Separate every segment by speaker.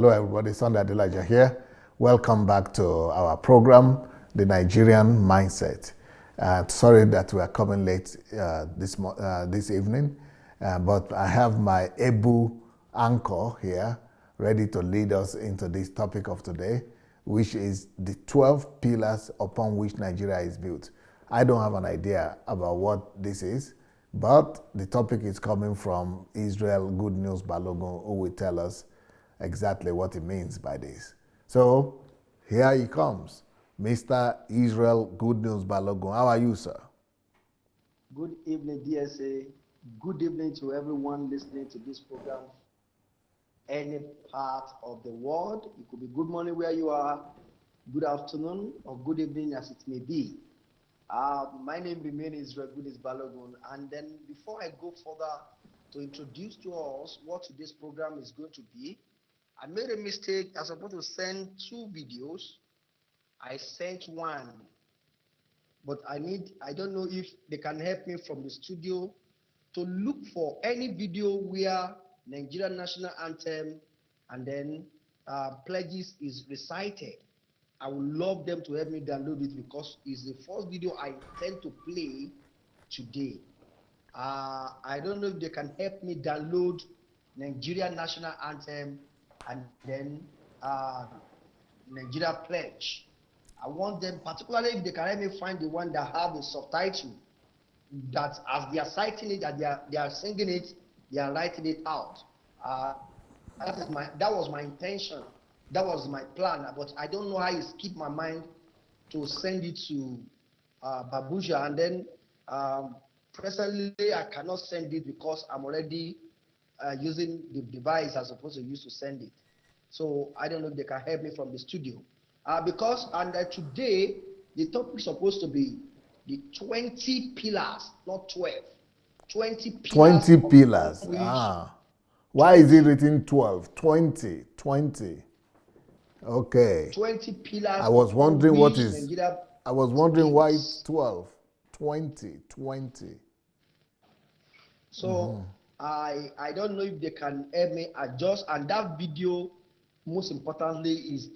Speaker 1: Hello, everybody. Sunday Adelaja here. Welcome back to our program, The Nigerian Mindset. Sorry that we are coming late this evening, but I have my able anchor here ready to lead us into this topic of today, which is the 12 pillars upon which Nigeria is built. I don't have an idea about what this is, but the topic is coming from Israel Good News Balogun, who will tell us exactly what it means by this. So here he comes, Mr. Israel Good News Balogun. How are you, sir?
Speaker 2: Good evening, DSA. Good evening to everyone listening to this program. Any part of the world, it could be good morning where you are, good afternoon, or good evening as it may be. My name remains Israel Good News Balogun, and then before I go further to introduce to us what this program is going to be, I made a mistake. I was supposed to send 2 videos. I sent 1, but I don't know if they can help me from the studio to look for any video where Nigerian national anthem and then pledges is recited. I would love them to help me download it because it's the first video I intend to play today. I don't know if they can help me download Nigerian national anthem and then Nigeria pledge. I want them, particularly if they can help me find the one that have the subtitle, that as they are citing it, that they are singing it, they are writing it out. That was my intention. That was my plan, but I don't know how it skipped my mind to send it to Babuja, and then presently I cannot send it because I'm already using the device I'm supposed to use to send it. So I don't know if they can help me from the studio. Today, the topic is supposed to be the 20 pillars, not 12. 20 pillars.
Speaker 1: 20 pillars. Why
Speaker 2: 20.
Speaker 1: is it written 12? 20. Okay.
Speaker 2: 20 pillars.
Speaker 1: I was wondering what is.
Speaker 2: Nigeria
Speaker 1: I was wondering why it's 12. 20.
Speaker 2: So I don't know if they can help me adjust. And that video, most importantly, is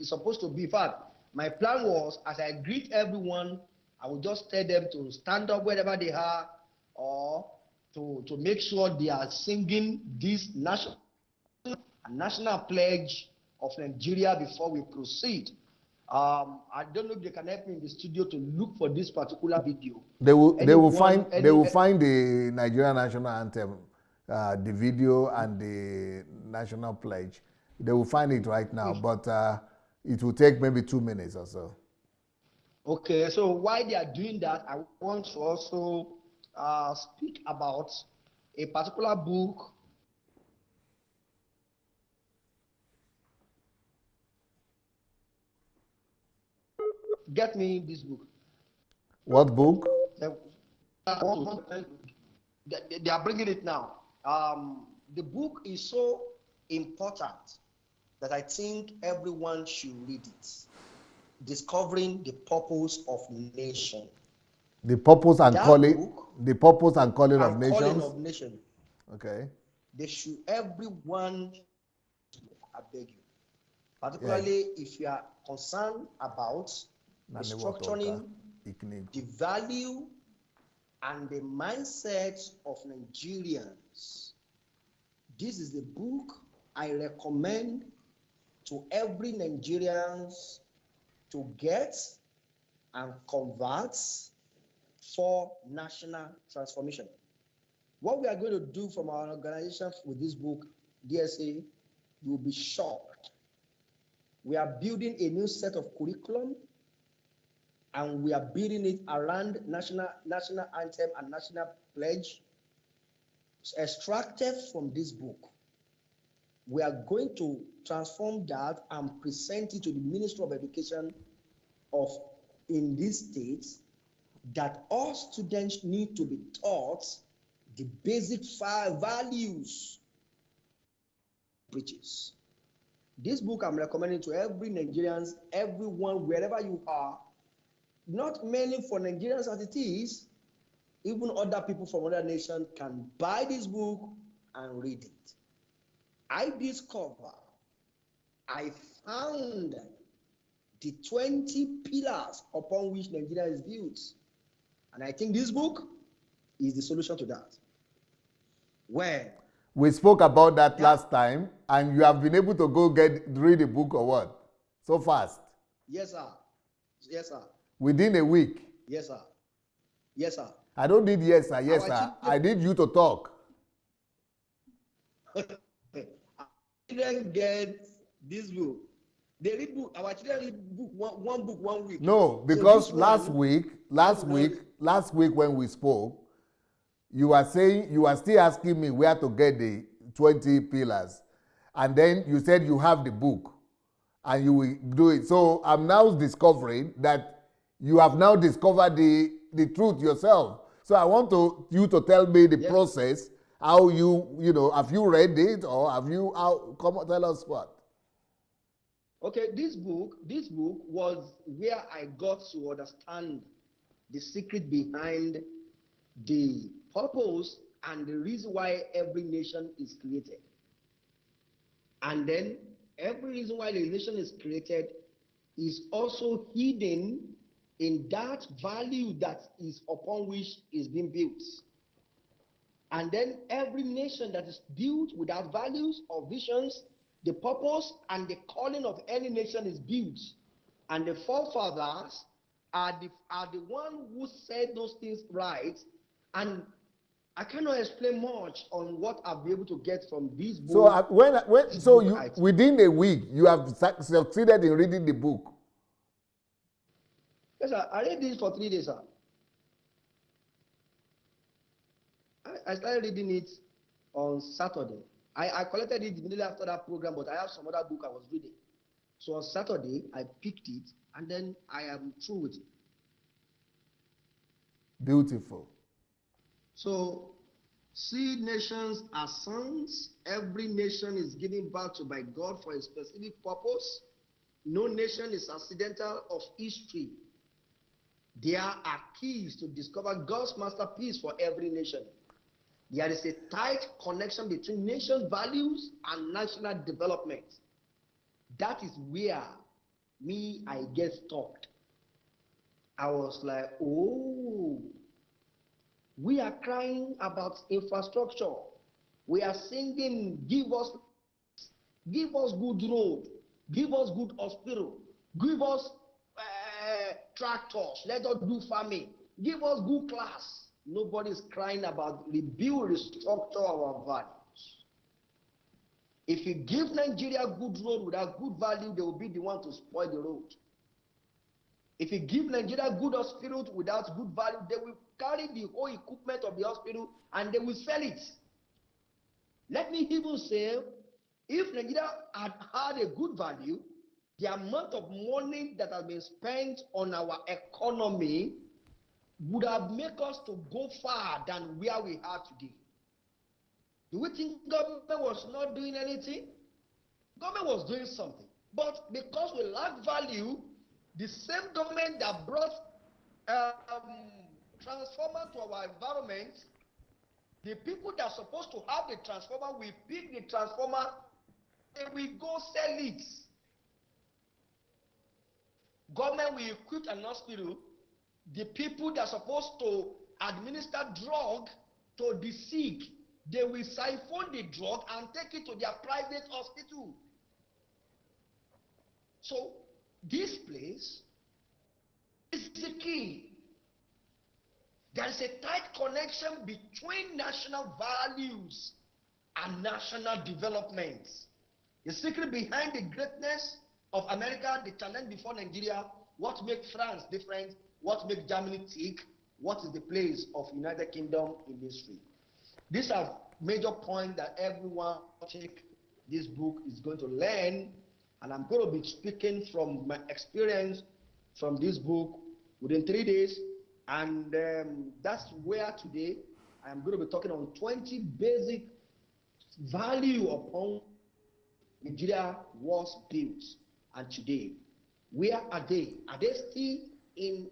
Speaker 2: supposed to be. In fact, my plan was, as I greet everyone, I will just tell them to stand up wherever they are, or to make sure they are singing this national pledge of Nigeria before we proceed. I don't know if they can help me in the studio to look for this particular video.
Speaker 1: They will find the Nigerian national anthem, the video and the national pledge. They will find it right now, but it will take maybe 2 minutes or so.
Speaker 2: Okay, so while they are doing that, I want to also speak about a particular book. Get me this book.
Speaker 1: What book?
Speaker 2: They are bringing it now. The book is so important that I think everyone should read it. Discovering the Purpose of Nation.
Speaker 1: The purpose and calling. The purpose and calling of nations.
Speaker 2: Calling of nation.
Speaker 1: Okay.
Speaker 2: They should, everyone, I beg you, particularly if you are concerned about structuring the value and the mindset of Nigerians. This is the book I recommend to every Nigerian to get and convert for national transformation. What we are going to do from our organization with this book, DSA, you will be shocked. We are building a new set of curriculum, and we are building it around national anthem and national pledge, extracted from this book. We are going to transform that and present it to the Ministry of Education in this state, that all students need to be taught the basic values preaches. This book I'm recommending to every Nigerian, everyone, wherever you are, not mainly for Nigerians as it is, even other people from other nations can buy this book and read it. I discover I found the 20 pillars upon which Nigeria is built. And I think this book is the solution to that. Where
Speaker 1: we spoke about that last time, and you have been able to go read the book or what? So fast?
Speaker 2: Yes, sir. Yes, sir.
Speaker 1: Within a week?
Speaker 2: Yes, sir. Yes, sir.
Speaker 1: I don't need yes, sir. Yes, sir. I need you to talk.
Speaker 2: Our children get this book. They read book. Our children read book one book 1 week.
Speaker 1: No, because so last week when we spoke, you were saying, you were still asking me where to get the 20 pillars, and then you said you have the book and you will do it. So I'm now discovering that you have now discovered the truth yourself. So I want you to tell me the process, how have you read it, or come on, tell us what.
Speaker 2: Okay, this book was where I got to understand the secret behind the purpose and the reason why every nation is created. And then every reason why the nation is created is also hidden in that value that is upon which is being built. And then every nation that is built without values or visions, the purpose and the calling of any nation is built. And the forefathers are the one who said those things right. And I cannot explain much on what I'll be able to get from this book.
Speaker 1: So within a week you have succeeded in reading the book.
Speaker 2: Yes, sir. I read this for 3 days, sir. I started reading it on Saturday. I collected it immediately after that program, but I have some other book I was reading. So on Saturday, I picked it, and then I am through with it.
Speaker 1: Beautiful.
Speaker 2: So, see, nations are sons. Every nation is given birth to by God for a specific purpose. No nation is accidental of history. There are keys to discover God's masterpiece for every nation. There is a tight connection between nation values and national development. That is where I get stuck. I was like, oh, we are crying about infrastructure. We are singing, give us good road, give us good hospital, give us tractors, let us do farming, give us good class. Nobody is crying about rebuild, restructure our values. If you give Nigeria good road without good value, they will be the one to spoil the road. If you give Nigeria good hospital without good value, they will carry the whole equipment of the hospital and they will sell it. Let me even say, if Nigeria had a good value, the amount of money that has been spent on our economy would have made us to go far than where we are today. Do we think government was not doing anything? Government was doing something. But because we lack value, the same government that brought transformer to our environment, the people that are supposed to have the transformer will pick the transformer and we go sell it. Government will equip an hospital. The people that are supposed to administer drug to the sick, they will siphon the drug and take it to their private hospital. So this place is the key. There is a tight connection between national values and national development. The secret behind the greatness of America, the challenge before Nigeria, what makes France different, what makes Germany tick, what is the place of United Kingdom in history. These are major points that everyone take this book is going to learn, and I'm going to be speaking from my experience from this book within 3 days, and that's where today I am going to be talking on 20 basic value upon Nigeria was built. And today, where are they? Are they still in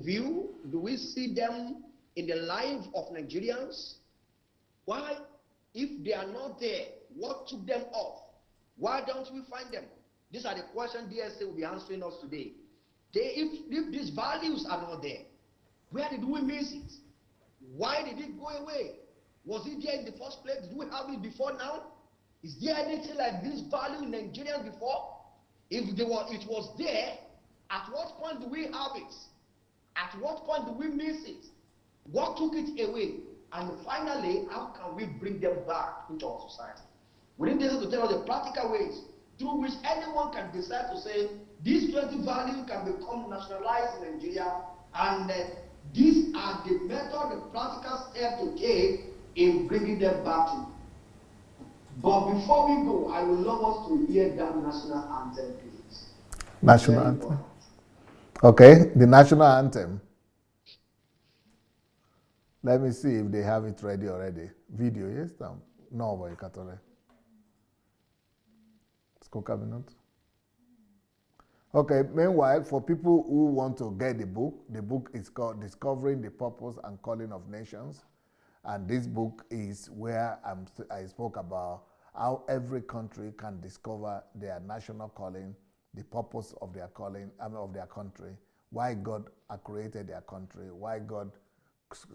Speaker 2: view? Do we see them in the life of Nigerians? Why? If they are not there, what took them off? Why don't we find them? These are the questions DSA will be answering us today. If these values are not there, where did we miss it? Why did it go away? Was it there in the first place? Did we have it before now? Is there anything like this value in Nigeria before? If it was there, at what point do we have it? At what point do we miss it? What took it away? And finally, how can we bring them back into our society? We need to tell us the practical ways through which anyone can decide to say these 20 values can become nationalized in Nigeria, and these are the method, the practical step to take in bringing them back to. But before we go, I would love us to hear that national anthem, please.
Speaker 1: National anthem. Okay, the national anthem. Let me see if they have it ready already. Video, yes? No, boy, Katore. Okay, meanwhile, for people who want to get the book is called Discovering the Purpose and Calling of Nations. And this book is where I spoke about how every country can discover their national calling, the purpose of their calling, of their country, why God created their country, why God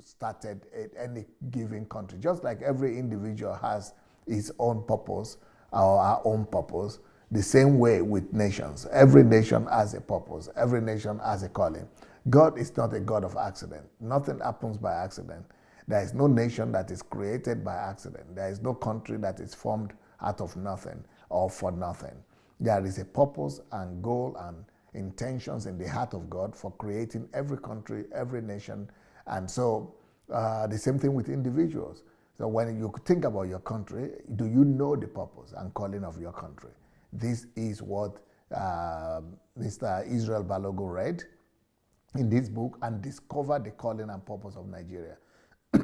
Speaker 1: started any given country. Just like every individual has his own purpose or our own purpose, the same way with nations. Every nation has a purpose. Every nation has a calling. God is not a God of accident. Nothing happens by accident. There is no nation that is created by accident. There is no country that is formed out of nothing or for nothing. There is a purpose and goal and intentions in the heart of God for creating every country, every nation. And so the same thing with individuals. So when you think about your country, do you know the purpose and calling of your country? This is what Mr. Israel Balogun read in this book and discovered the calling and purpose of Nigeria.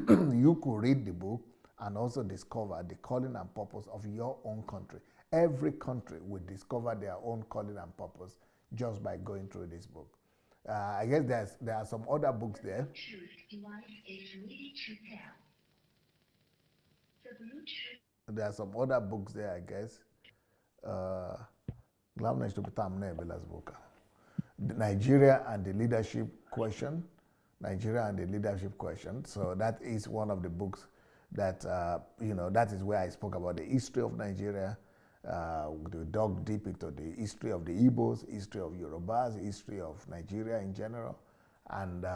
Speaker 1: You could read the book and also discover the calling and purpose of your own country. Every country will discover their own calling and purpose just by going through this book. I guess there are some other books there. There are some other books there, I guess. Nigeria and the Leadership Question. Nigeria and the Leadership Question. So that is one of the books that, that is where I spoke about the history of Nigeria. We dug deep into the history of the Igbos, history of Yorubas, history of Nigeria in general, and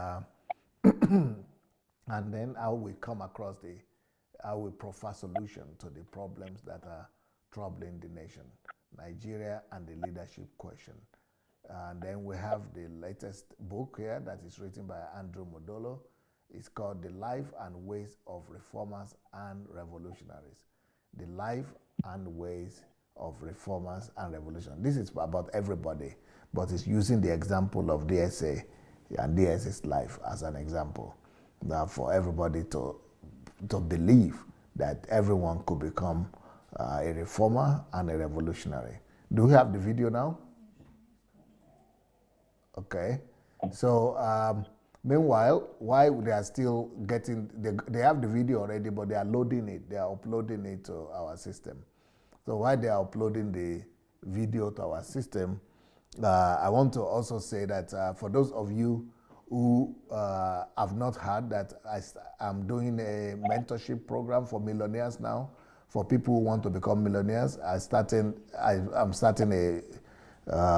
Speaker 1: and then how we come across how we proffer solution to the problems that are troubling the nation. Nigeria and the Leadership Question. And then we have the latest book here that is written by Andrew Modolo. It's called The Life and Ways of Reformers and Revolutionaries. The Life and Ways of Reformers and Revolutionaries. This is about everybody, but it's using the example of DSA and DSA's life as an example. Now for everybody to believe that everyone could become a reformer and a revolutionary. Do we have the video now? Okay. So meanwhile, while they are still getting, they have the video already, but they are loading it. They are uploading it to our system. So while they are uploading the video to our system, I want to also say that for those of you who have not heard that I'm doing a mentorship program for millionaires now, for people who want to become millionaires. I'm starting a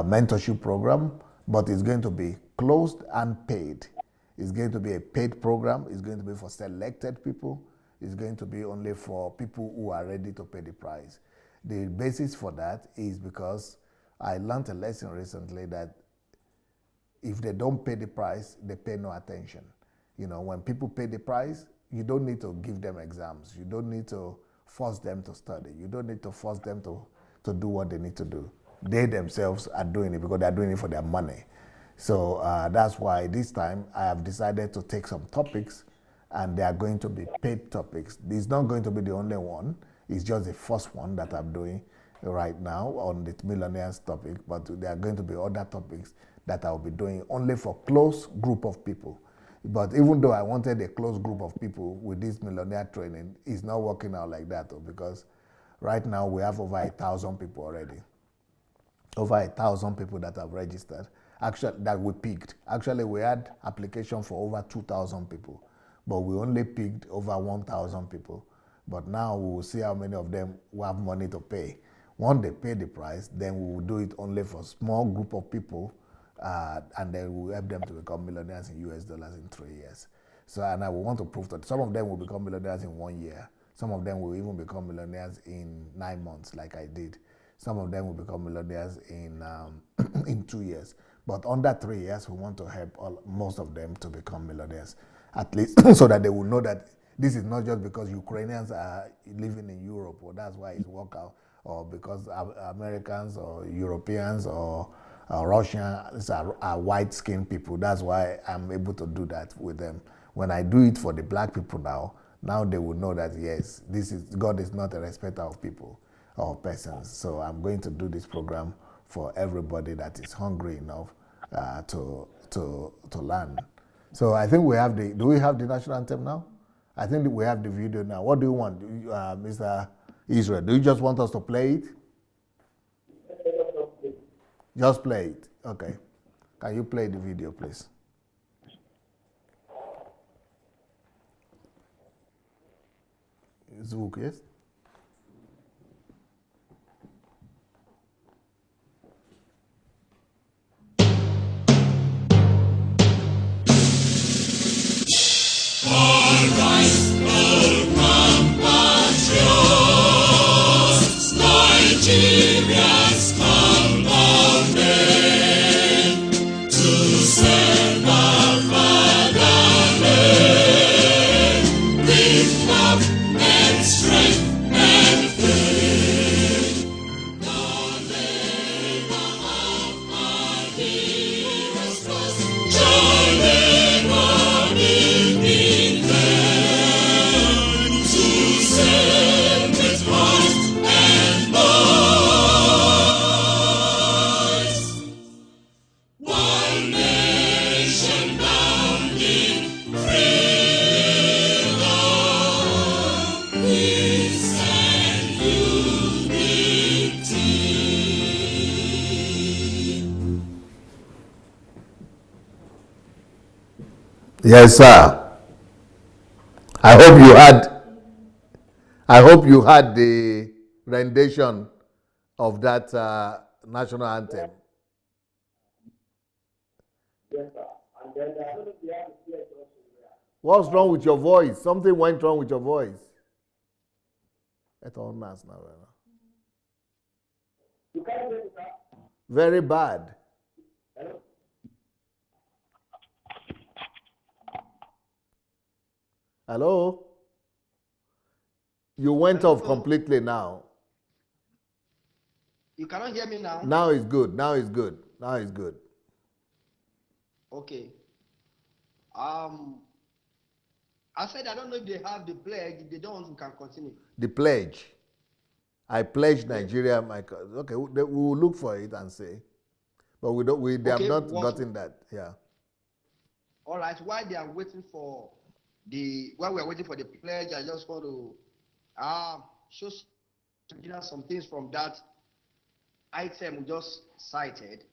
Speaker 1: mentorship program, but it's going to be closed and paid. It's going to be a paid program. It's going to be for selected people. It's going to be only for people who are ready to pay the price. The basis for that is because I learned a lesson recently that if they don't pay the price, they pay no attention. You know, when people pay the price, you don't need to give them exams. You don't need to force them to study. You don't need to force them to do what they need to do. They themselves are doing it because they're doing it for their money. So that's why this time I have decided to take some topics, and they are going to be paid topics. It's not going to be the only one. It's just the first one that I'm doing right now on the millionaires topic, but there are going to be other topics that I'll be doing only for close group of people. But even though I wanted a close group of people with this millionaire training, it's not working out like that, because Right now, we have over 1,000 people already. Over 1,000 people that have registered. Actually, that we picked. Actually, we had application for over 2,000 people, but we only picked over 1,000 people. But now we will see how many of them will have money to pay. Once they pay the price, then we will do it only for a small group of people, and then we will help them to become millionaires in US dollars in 3 years. So, and I will want to prove that some of them will become millionaires in 1 year. Some of them will even become millionaires in 9 months, like I did. Some of them will become millionaires in in 2 years. But under 3 years, we want to help most of them to become millionaires, at least so that they will know that this is not just because Ukrainians are living in Europe, or that's why it's work out, or because Americans or Europeans or Russians are white-skinned people. That's why I'm able to do that with them. When I do it for the black people now they will know that yes, God is not a respecter of people or persons. So I'm going to do this program for everybody that is hungry enough to learn. So I think we have do we have the national anthem now? I think we have the video now. What do you want, Mr. Israel? Do you just want us to play it? Just play it. Okay. Can you play the video, please? Звук есть?
Speaker 3: Nigeria's come of men to serve our fatherland with love and strength and faith. The labor of our heroes was shall never be in vain. To serve with heart and voice, one nation bound in freedom, peace and unity.
Speaker 1: Yes, sir. I hope you had the rendition of that national anthem.
Speaker 2: Yes, sir. And then I don't know if you have the pledge also.
Speaker 1: What's wrong with your voice? Something went wrong with your voice. That's all nice now.
Speaker 2: You can't hear me, sir.
Speaker 1: Very bad.
Speaker 2: Hello?
Speaker 1: Hello? You went
Speaker 2: Hello?
Speaker 1: off completely now.
Speaker 2: You cannot hear me now?
Speaker 1: Now it's good. Now it's good. Now it's good.
Speaker 2: Okay. I said I don't know if they have the pledge. If they don't, we can continue.
Speaker 1: The pledge. I pledge Nigeria. Okay, we will look for it and say, but we don't. They have not gotten that. Yeah.
Speaker 2: All right. While they are waiting for while we are waiting for the pledge, I just want to show some things from that item we just cited,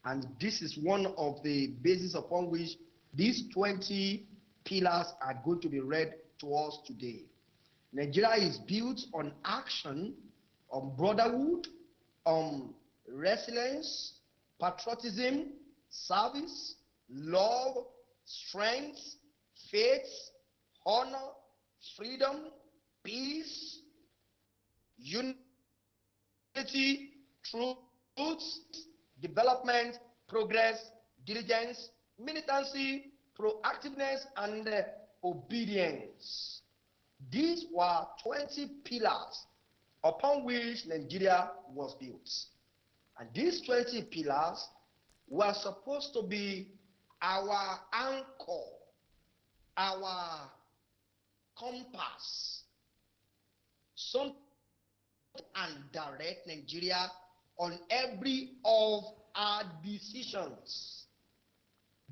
Speaker 2: and this is one of the bases upon which these 20 pillars are going to be read to us today. Nigeria is built on action, on brotherhood, on resilience, patriotism, service, love, strength, faith, honor, freedom, peace, unity, truth, development, progress, diligence, militancy, proactiveness, and obedience. These were 20 pillars upon which Nigeria was built. And these 20 pillars were supposed to be our anchor, our compass, something and direct Nigeria on every of our decisions.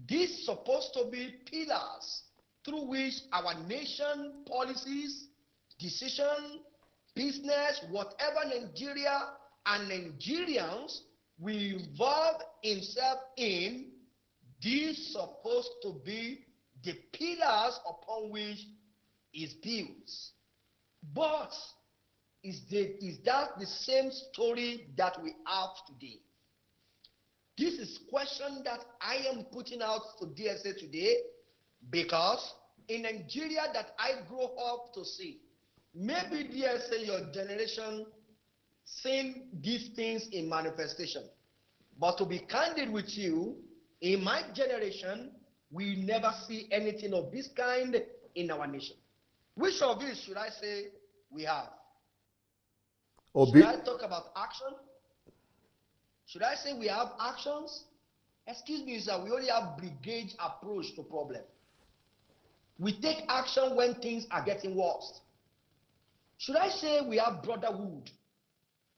Speaker 2: These supposed to be pillars through which our nation policies, decision, business, whatever Nigeria and Nigerians will involve himself in, these supposed to be the pillars upon which is built. But is that the same story that we have today? This is question that I am putting out to DSA today, because in Nigeria that I grew up to see, maybe DSA, your generation, seen these things in manifestation. But to be candid with you, in my generation, we never see anything of this kind in our nation. Which of these should I say we have? Should I talk about action? Should I say we have actions? Excuse me, sir, we only have brigade approach to problem. We take action when things are getting worse. Should I say we have brotherhood?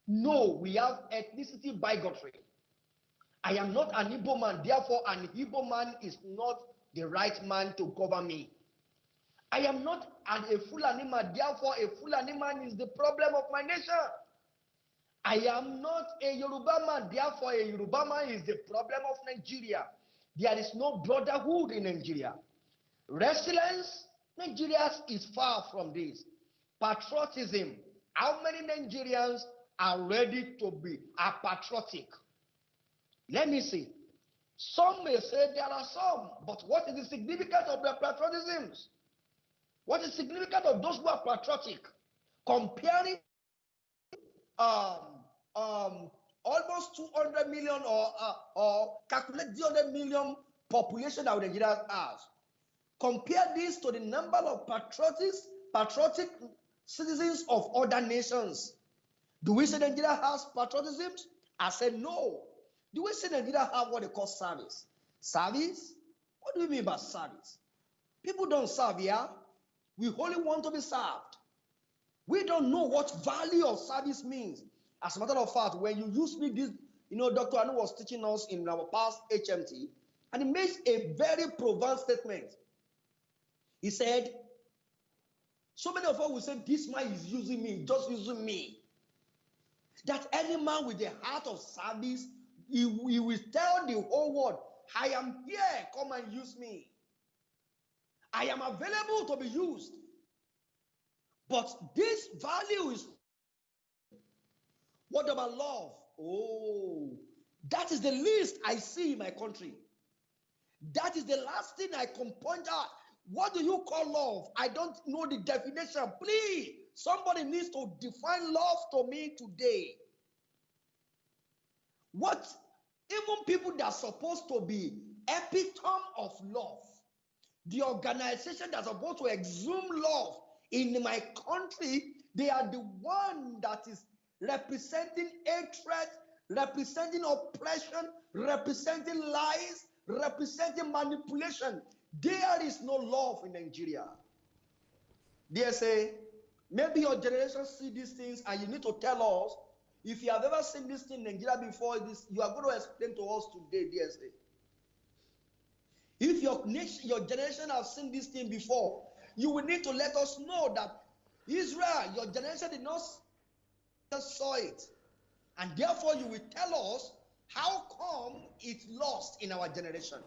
Speaker 2: No, we have ethnicity bigotry. I am not an Igbo man, therefore an Igbo man is not the right man to govern me. I am not a Fulani man, therefore a Fulani man is the problem of my nation. I am not a Yoruba man, therefore a Yoruba man is the problem of Nigeria. There is no brotherhood in Nigeria. Resilience, Nigeria is far from this. Patriotism, how many Nigerians are ready to be patriotic? Let me see. Some may say there are some, but what is the significance of their patriotisms? What is the significance of those who are patriotic? Comparing almost 200 million or calculate 300 million population that Nigeria has. Compare this to the number of patriotic citizens of other nations. Do we say Nigeria has patriotism? I said no. Do we say Nigeria have what they call service? Service? What do you mean by service? People don't serve here. We only want to be served. We don't know what value of service means. As a matter of fact, when you use me this, Dr. Anu was teaching us in our past HMT, and he makes a very profound statement. He said, so many of us will say, this man is using me, just using me. That any man with a heart of service, he will tell the whole world, I am here, come and use me. I am available to be used. But this value is, what about love? Oh, that is the least I see in my country. That is the last thing I can point out. What do you call love? I don't know the definition. Please, somebody needs to define love to me today. What, even people that are supposed to be epitome of love, the organization that's supposed to exhume love in my country, they are the one that is representing hatred, representing oppression, representing lies, representing manipulation. There is no love in Nigeria. They say, maybe your generation see these things and you need to tell us, if you have ever seen this thing in Nigeria before, this you are going to explain to us today, DSA. If your generation has seen this thing before, you will need to let us know that Israel, your generation did not saw it. And therefore you will tell us how come it lost in our generation.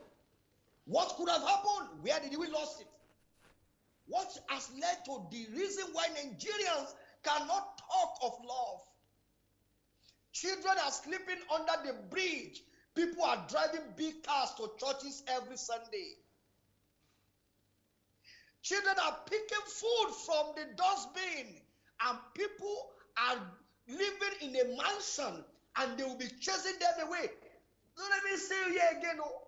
Speaker 2: What could have happened? Where did we lost it? What has led to the reason why Nigerians cannot talk of love? Children are sleeping under the bridge. People are driving big cars to churches every Sunday. Children are picking food from the dustbin, and people are living in a mansion, and they will be chasing them away. Don't let me say here again. Oh.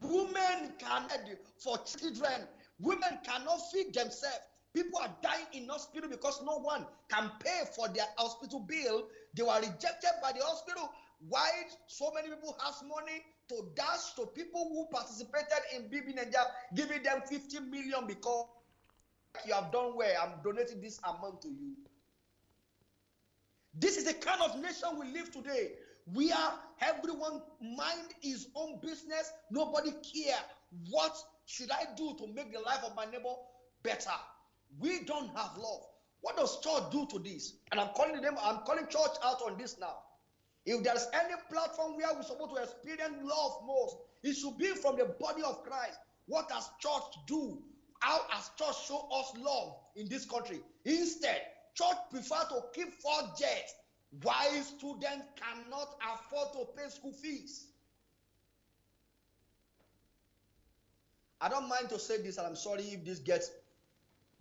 Speaker 2: Women cannot, for children, women cannot feed themselves. People are dying in hospital because no one can pay for their hospital bill. They were rejected by the hospital. Why so many people have money to dash to people who participated in BB Nigeria, giving them 50 million because you have done well, I'm donating this amount to you. This is the kind of nation we live today. Everyone mind his own business. Nobody care what should I do to make the life of my neighbor better? We don't have love. What does church do to this? And I'm calling church out on this now. If there's any platform where we're supposed to experience love most, it should be from the body of Christ. What does church do? How has church show us love in this country? Instead, church prefer to keep 4 jets while students cannot afford to pay school fees. I don't mind to say this, and I'm sorry if this gets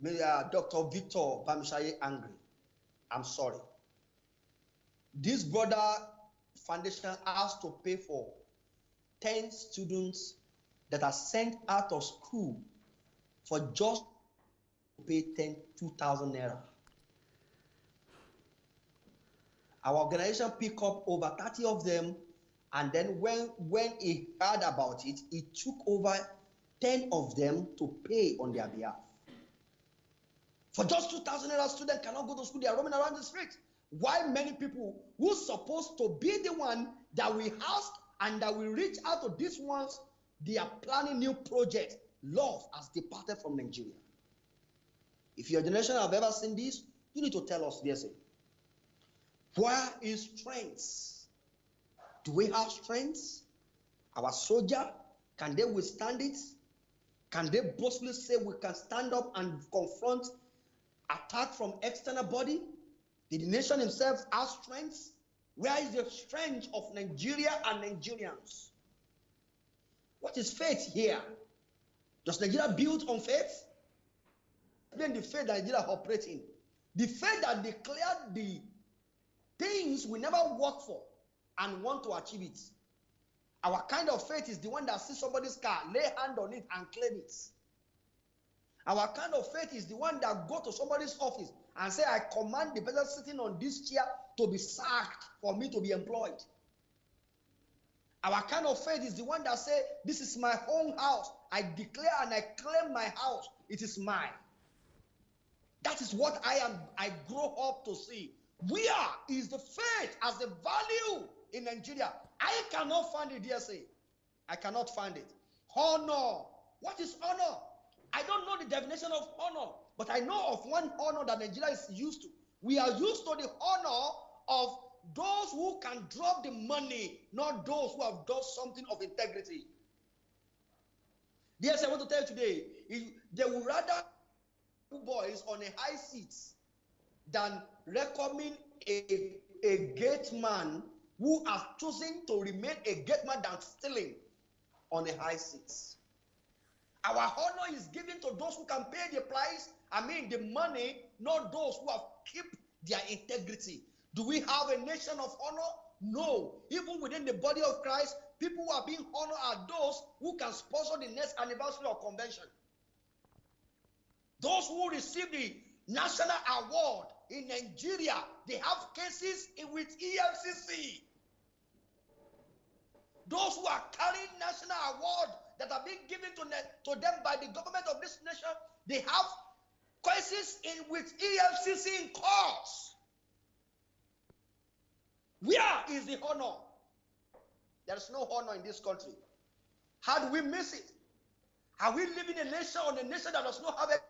Speaker 2: Dr. Victor Bamishaye angry. I'm sorry. This brother foundation has to pay for 10 students that are sent out of school for just to pay 2,000 naira. Our organization picked up over 30 of them, and then when he heard about it, he took over 10 of them to pay on their behalf. For just 2,000 naira, students cannot go to school. They are roaming around the street. Why many people who supposed to be the one that we ask and that we reach out to these ones, they are planning new projects. Love has departed from Nigeria. If your generation have ever seen this, you need to tell us, yes. Where is strength? Do we have strength? Our soldier, can they withstand it? Can they boldly say we can stand up and confront attack from external body? Did the nation himself have strength? Where is the strength of Nigeria and Nigerians? What is faith here? Does Nigeria build on faith? Then the faith that Nigeria operates in. The faith that declared the things we never work for and want to achieve it. Our kind of faith is the one that sees somebody's car, lay hand on it and claim it. Our kind of faith is the one that go to somebody's office and say, I command the person sitting on this chair to be sacked for me to be employed. Our kind of faith is the one that say, this is my own house. I declare and I claim my house. It is mine. That is what I grow up to see. Where is the faith as a value in Nigeria? I cannot find it, DSA. I cannot find it. Honor. What is honor? I don't know the definition of honor, but I know of one honor that Nigeria is used to. We are used to the honor of those who can drop the money, not those who have done something of integrity. Yes, I want to tell you today, they would rather put boys on a high seat than recommend a gate man who has chosen to remain a gate man than stealing on a high seat. Our honor is given to those who can pay the price, the money, not those who have kept their integrity. Do we have a nation of honor? No. Even within the body of Christ, people who are being honored are those who can sponsor the next anniversary of convention. Those who receive the national award in Nigeria, they have cases with EFCC. Those who are carrying national award that are being given to them by the government of this nation, they have cases with EFCC in courts. Where is the honor? There is no honor in this country. How do we miss it? Are we living in a nation that does not have it?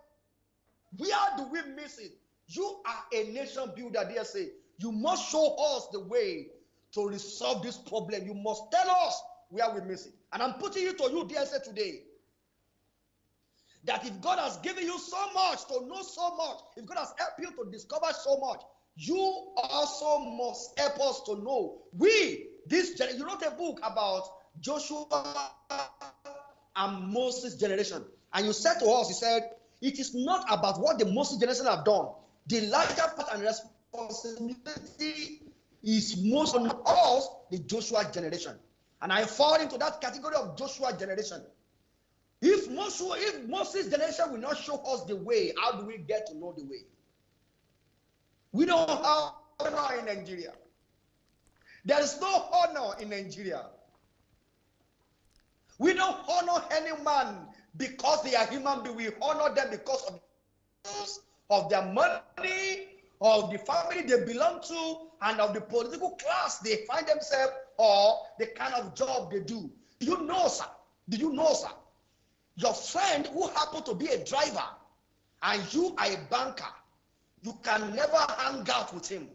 Speaker 2: Where do we miss it? You are a nation builder, dear say. You must show us the way to resolve this problem. You must tell us where we miss it. And I'm putting it to you, dear say, today. That if God has given you so much to know so much, if God has helped you to discover so much, you also must help us to know. You wrote a book about Joshua and Moses' generation. And you said to us, you said, it is not about what the Moses generation have done. The larger part and responsibility is most on us, the Joshua generation. And I fall into that category of Joshua generation. If Moses' generation will not show us the way, how do we get to know the way? We don't have honor in Nigeria. There is no honor in Nigeria. We don't honor any man because they are human beings. We honor them because of their money, of the family they belong to, and of the political class they find themselves, or the kind of job they do. Do you know, sir? Do you know, sir, Your friend who happened to be a driver and you are a banker, you can never hang out with him.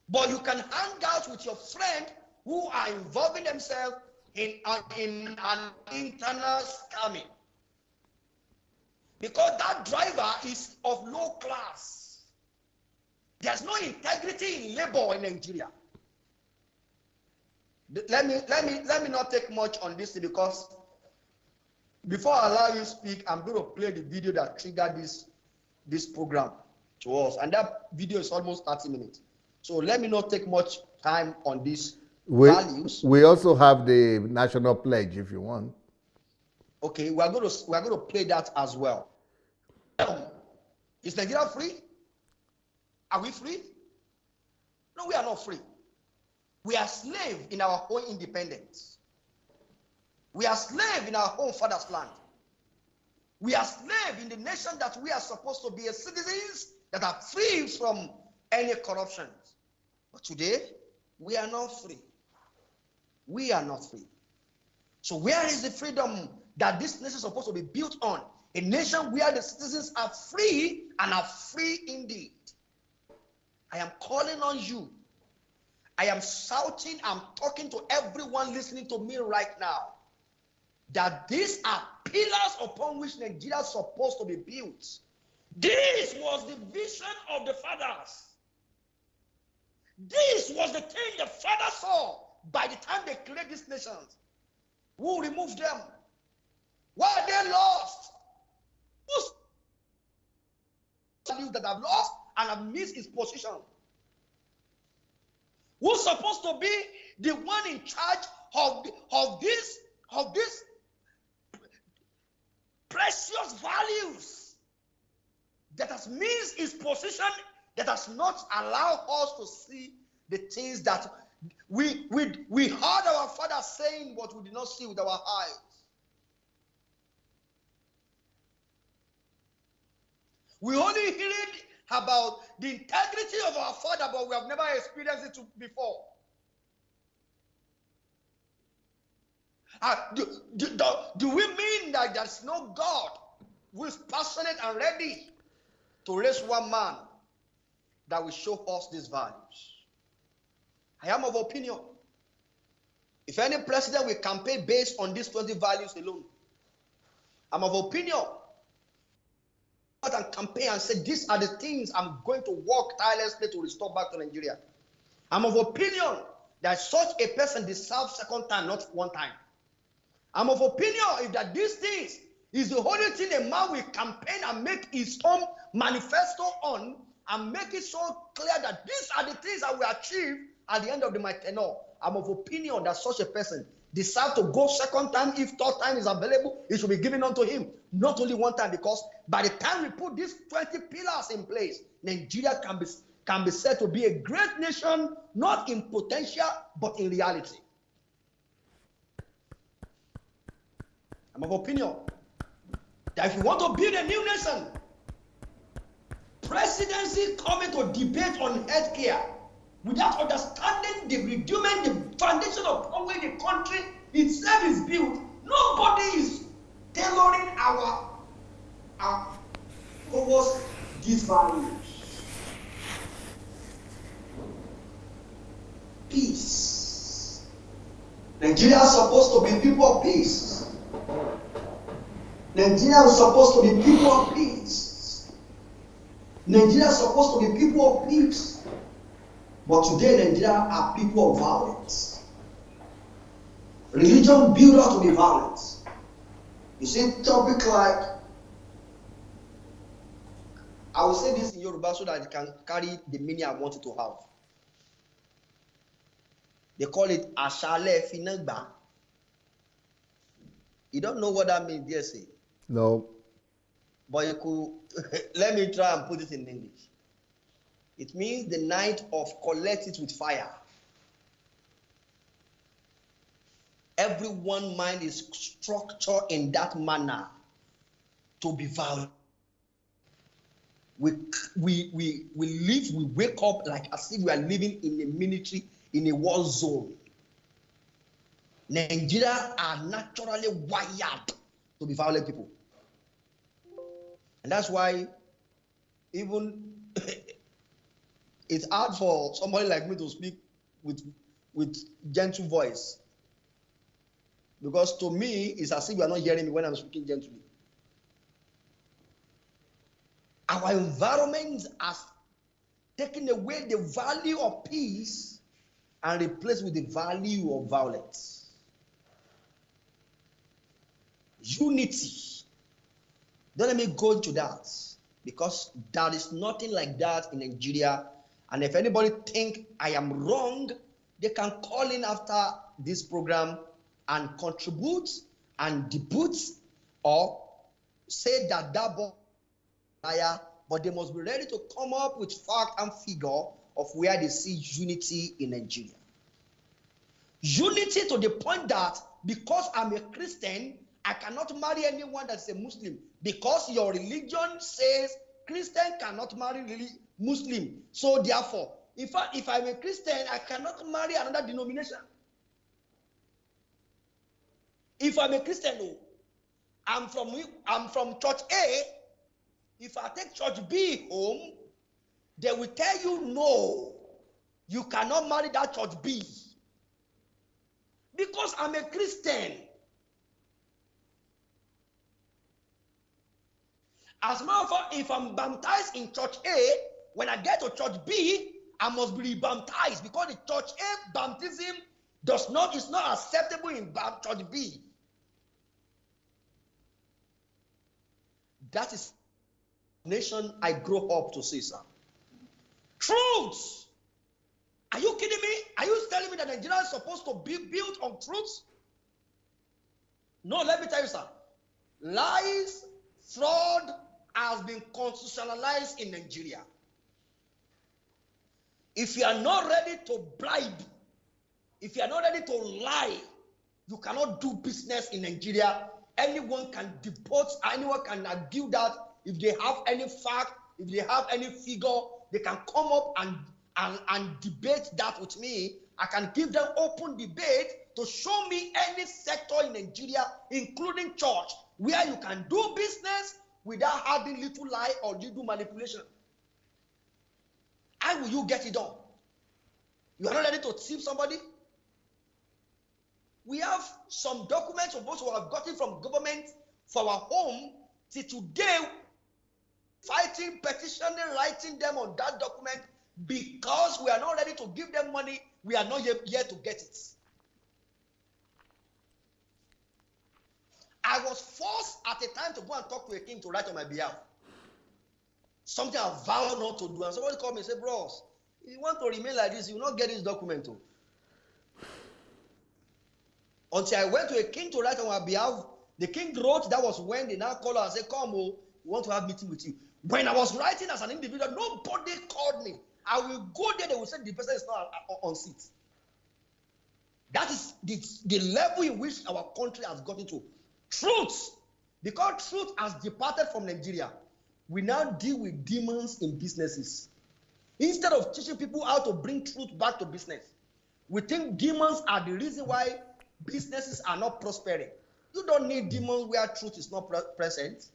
Speaker 2: But you can hang out with your friend who are involving themselves in an internal scamming. Because that driver is of low class. There's no integrity in labor in Nigeria. Let me not take much on this because before I allow you to speak, I'm going to play the video that triggered this program to us. And that video is almost 30 minutes. So let me not take much time on these values.
Speaker 1: We also have the national pledge if you want.
Speaker 2: Okay, we're going to play that as well. Is Nigeria free? Are we free? No, we are not free. We are slaves in our own independence. We are slaves in our own father's land. We are slaves in the nation that we are supposed to be as citizens that are free from any corruption. But today, we are not free. We are not free. So where is the freedom that this nation is supposed to be built on? A nation where the citizens are free and are free indeed. I am calling on you. I am shouting, I'm talking to everyone listening to me right now, that these are pillars upon which Nigeria is supposed to be built. This was the vision of the fathers. This was the thing the fathers saw by the time they created these nations. Who removed them? Why are they lost? Who's values that have lost and have missed its position? Who's supposed to be the one in charge of this precious values that has missed its position, that has not allowed us to see the things that we heard our father saying, but we did not see with our eyes. We only hear it about the integrity of our father, but we have never experienced it before. Do we mean that there's no God who is passionate and ready to raise one man that will show us these values? I am of opinion, if any president will campaign based on these 20 values alone, I'm of opinion and campaign and say, these are the things I'm going to work tirelessly to restore back to Nigeria. I'm of opinion that such a person deserves second time, not one time. I'm of opinion if that these things is the only thing a man will campaign and make his own manifesto on and make it so clear that these are the things that we achieve at the end of my tenure. I'm of opinion that such a person deserves to go second time. If third time is available, it should be given unto him. Not only one time, because by the time we put these 20 pillars in place, Nigeria can be said to be a great nation, not in potential, but in reality. I'm of opinion that if you want to build a new nation, presidency coming to debate on healthcare without understanding the rudiment, the foundation upon which the country itself is built, nobody is tailoring our towards these values. Peace. Nigeria is supposed to be people of peace. Nigeria is supposed to be people of peace. Nigeria is supposed to be people of peace. But today, Nigeria are people of violence. Religion built us to be violent. You see, topic like, I will say this in Yoruba so that it can carry the meaning I want it to have. They call it Ashale Finagba. You don't know what that means, dear say?
Speaker 1: No.
Speaker 2: But you could, let me try and put it in English. It means the night of collect it with fire. Everyone's mind is structured in that manner to be violent. We live, we wake up like as if we are living in a military, in a war zone. Nigeria are naturally wired to be violent people. And that's why even it's hard for somebody like me to speak with gentle voice. Because to me, it's as if you are not hearing me when I'm speaking gently. Our environment has taken away the value of peace and replaced with the value of violence. Unity. Don't let me go into that, because there is nothing like that in Nigeria. And if anybody think I am wrong, they can call in after this program and contribute and debut or say that boy liar, but they must be ready to come up with fact and figure of where they see unity in Nigeria. Unity to the point that because I'm a Christian, I cannot marry anyone that's a Muslim, because your religion says Christian cannot marry Muslim. So therefore, if I'm a Christian, I cannot marry another denomination. If I'm a Christian, no, I'm from church A. If I take church B home, they will tell you no, you cannot marry that church B, because I'm a Christian. As a matter of fact, if I'm baptized in church A, when I get to church B, I must be rebaptized, because the church A baptism is not acceptable in church B. That is the nation I grew up to see, sir. Truth. Are you kidding me? Are you telling me that Nigeria is supposed to be built on truth? No, let me tell you, sir. Lies, fraud has been constitutionalized in Nigeria. If you are not ready to bribe, if you are not ready to lie, you cannot do business in Nigeria. Anyone can deport, anyone can argue that if they have any fact, if they have any figure, they can come up and debate that with me. I can give them open debate to show me any sector in Nigeria, including church, where you can do business without having little lie or little manipulation. How will you get it done? You are not ready to tip somebody? We have some documents of those who have gotten from government for our home till today, fighting, petitioning, writing them on that document, because we are not ready to give them money. We are not yet to get it. I was forced at a time to go and talk to a king to write on my behalf. Something I vowed not to do. And somebody called me and said, bros, if you want to remain like this, you will not get this document. Until I went to a king to write on my behalf, the king wrote. That was when they now called and said, come, we want to have meeting with you. When I was writing as an individual, nobody called me. I will go there, they will say the person is not on seat. That is the level in which our country has gotten to. Truth. Because truth has departed from Nigeria, we now deal with demons in businesses. Instead of teaching people how to bring truth back to business, we think demons are the reason why businesses are not prospering. You don't need demons where truth is not present.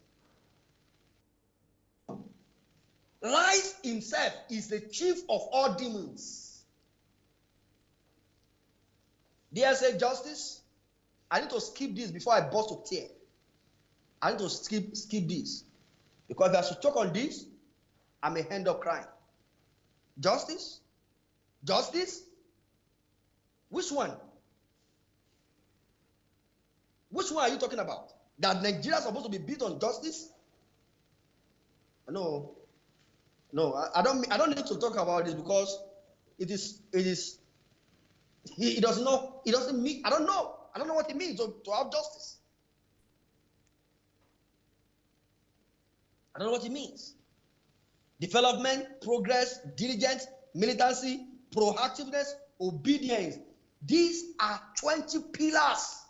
Speaker 2: Lies himself is the chief of all demons. Dear say justice, I need to skip this before I burst to tear. I need to skip this, because if I should talk on this, I may end up crying. Justice? Justice? Which one? Which one are you talking about? That Nigeria is supposed to be built on justice? No, I don't need to talk about this, because it doesn't mean, I don't know what it means to have justice. I don't know what it means. Development, progress, diligence, militancy, proactiveness, obedience. These are 20 pillars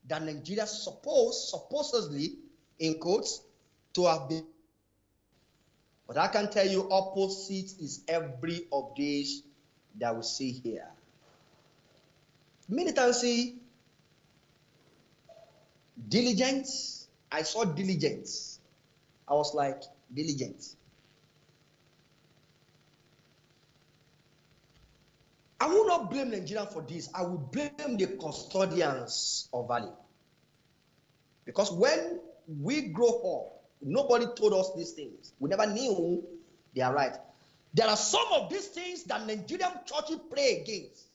Speaker 2: that Nigeria supposedly, in quotes, to have been. But I can tell you, opposite is every of these that we see here. Militancy, diligence, I saw diligence. I was like, diligence. I will not blame Nigeria for this. I will blame the custodians of value. Because when we grow up, nobody told us these things. We never knew they are right. There are some of these things that Nigerian churches pray against.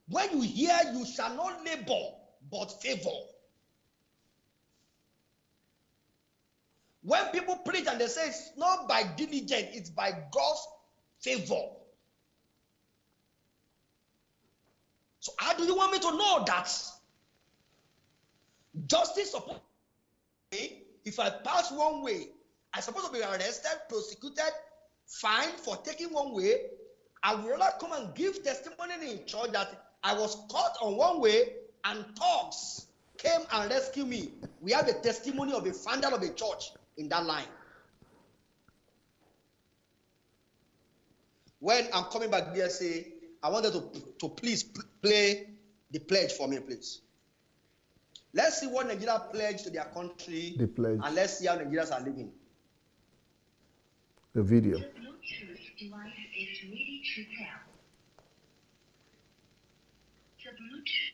Speaker 2: When you hear, you shall not labor, but favor. When people preach and they say it's not by diligence, it's by God's favor. So how do you want me to know that justice supposed to be, if I pass one way, I'm supposed to be arrested, prosecuted, fined for taking one way? I would rather come and give testimony in church that I was caught on one way and thugs came and rescued me. We have the testimony of a founder of a church in that line. When I'm coming back here, say, I wanted to please play the pledge for me, please. Let's see what Nigeria pledged to their country.
Speaker 1: The pledge.
Speaker 2: And let's see how Nigerians are living.
Speaker 1: The video.
Speaker 4: The Bluetooth device is ready to pair. The Bluetooth.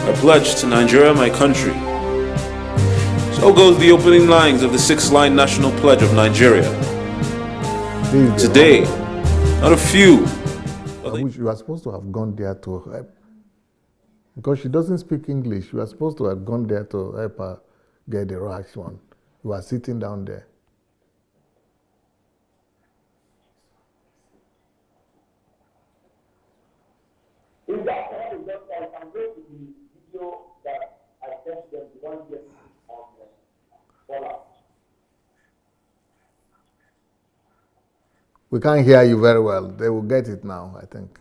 Speaker 5: I pledge to Nigeria, my country. So goes the opening lines of the 6-line National Pledge of Nigeria. Today, not a few.
Speaker 1: You are supposed to have gone there to help. Because she doesn't speak English, you are supposed to have gone there to help her get the right one. You are sitting down there.
Speaker 6: In that time, I can go to the video that I sent them, the one here on Fallout.
Speaker 1: We can't hear you very well. They will get it now, I think.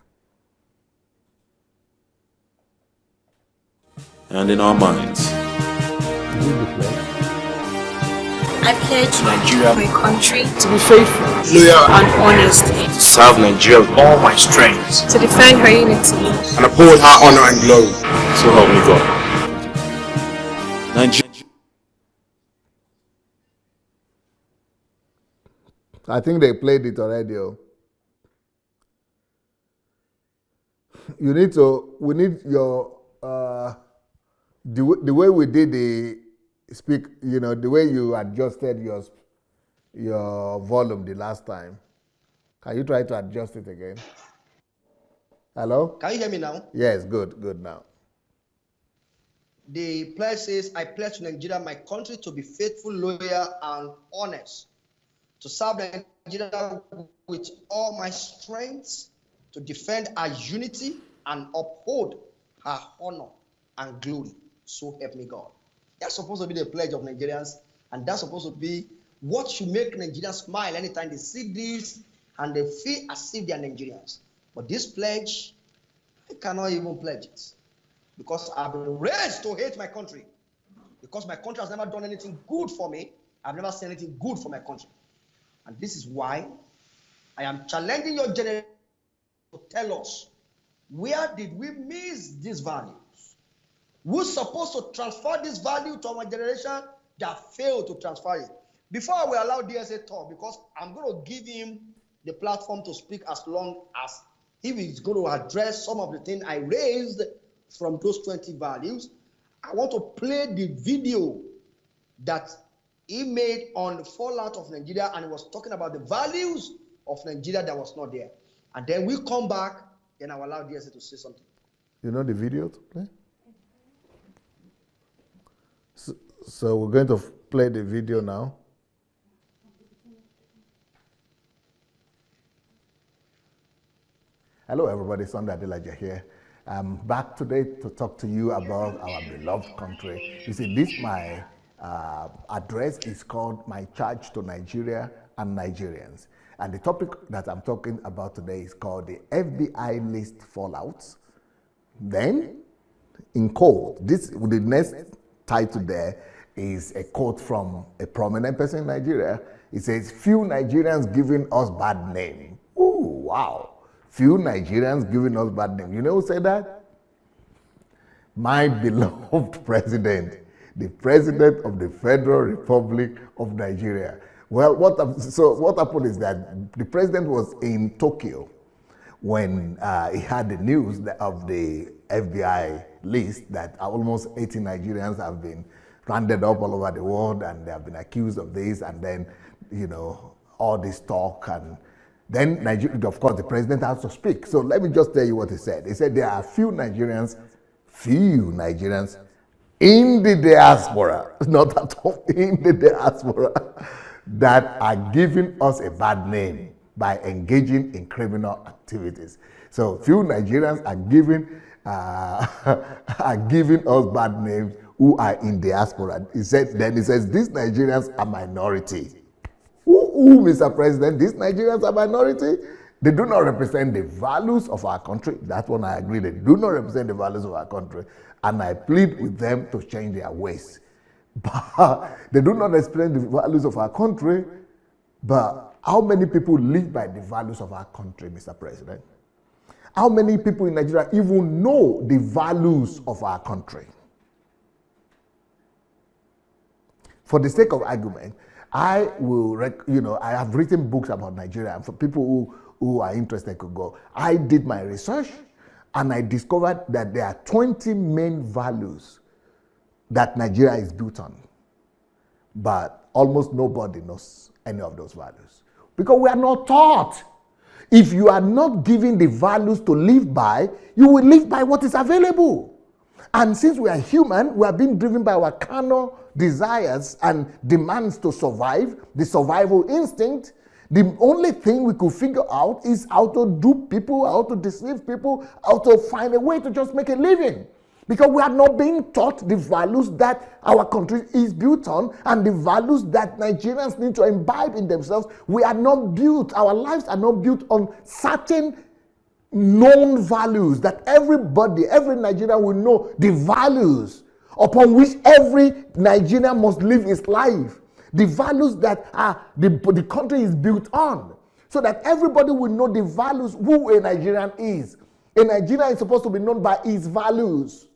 Speaker 5: And in our minds.
Speaker 7: I pledge
Speaker 8: Nigeria,
Speaker 7: my country,
Speaker 8: to be faithful,
Speaker 7: loyal, and honest,
Speaker 8: to serve Nigeria with all my strength,
Speaker 7: to defend her unity,
Speaker 8: and uphold her honor and glory.
Speaker 5: So help me God. Nigeria.
Speaker 1: I think they played it already. We need your, the way we did the speak, the way you adjusted your volume the last time. Can you try to adjust it again? Hello?
Speaker 2: Can you hear me now?
Speaker 1: Yes, good now.
Speaker 2: The pledge says, I pledge to Nigeria, my country, to be faithful, loyal, and honest, to serve Nigeria with all my strength, to defend our unity and uphold her honor and glory. So help me God. That's supposed to be the pledge of Nigerians, and that's supposed to be what should make Nigerians smile anytime they see this and they feel as if they are Nigerians. But this pledge, I cannot even pledge it, because I've been raised to hate my country, because my country has never done anything good for me. I've never seen anything good for my country. And this is why I am challenging your generation to tell us, where did we miss these values? Who's supposed to transfer this value to our generation that failed to transfer it? Before I will allow DSA talk, because I'm going to give him the platform to speak as long as he is going to address some of the things I raised from those 20 values. I want to play the video that he made on the fallout of Nigeria, and he was talking about the values of Nigeria that was not there. And then we come back, and I will allow DSA to say something.
Speaker 1: You know the video to play? So we're going to play the video now. Hello everybody, Sunday Adelaja here. I'm back today to talk to you about our beloved country. You see, my address is called My Charge to Nigeria and Nigerians. And the topic that I'm talking about today is called the FBI list fallouts. Then, in code, the next title there is a quote from a prominent person in Nigeria. It says, few Nigerians giving us bad name. Ooh, wow. Few Nigerians giving us bad name. You know who said that? My beloved president, the president of the Federal Republic of Nigeria. Well, what happened is that the president was in Tokyo when he had the news of the FBI list that almost 80 Nigerians have been rounded up all over the world and they have been accused of this, and then, you know, all this talk. And then, of course, the president has to speak. So let me just tell you what he said. He said there are few Nigerians in the diaspora, not at all, in the diaspora, that are giving us a bad name by engaging in criminal activities. So few Nigerians are giving us bad names who are in diaspora. He says these Nigerians are minority. Who, Mr. President? These Nigerians are minority. They do not represent the values of our country. That one I agree. They do not represent the values of our country. And I plead with them to change their ways. But they do not represent the values of our country. But how many people live by the values of our country, Mr. President? How many people in Nigeria even know the values of our country? For the sake of argument, I have written books about Nigeria, and for people who are interested could go. I did my research and I discovered that there are 20 main values that Nigeria is built on. But almost nobody knows any of those values because we are not taught. If you are not given the values to live by, you will live by what is available. And since we are human, we are being driven by our carnal desires and demands to survive, the survival instinct. The only thing we could figure out is how to dupe people, how to deceive people, how to find a way to just make a living. Because we are not being taught the values that our country is built on and the values that Nigerians need to imbibe in themselves. We are not built, our lives are not built on certain known values that everybody, every Nigerian will know the values upon which every Nigerian must live his life. The values that are the country is built on. So that everybody will know the values, who a Nigerian is. A Nigerian is supposed to be known by his values.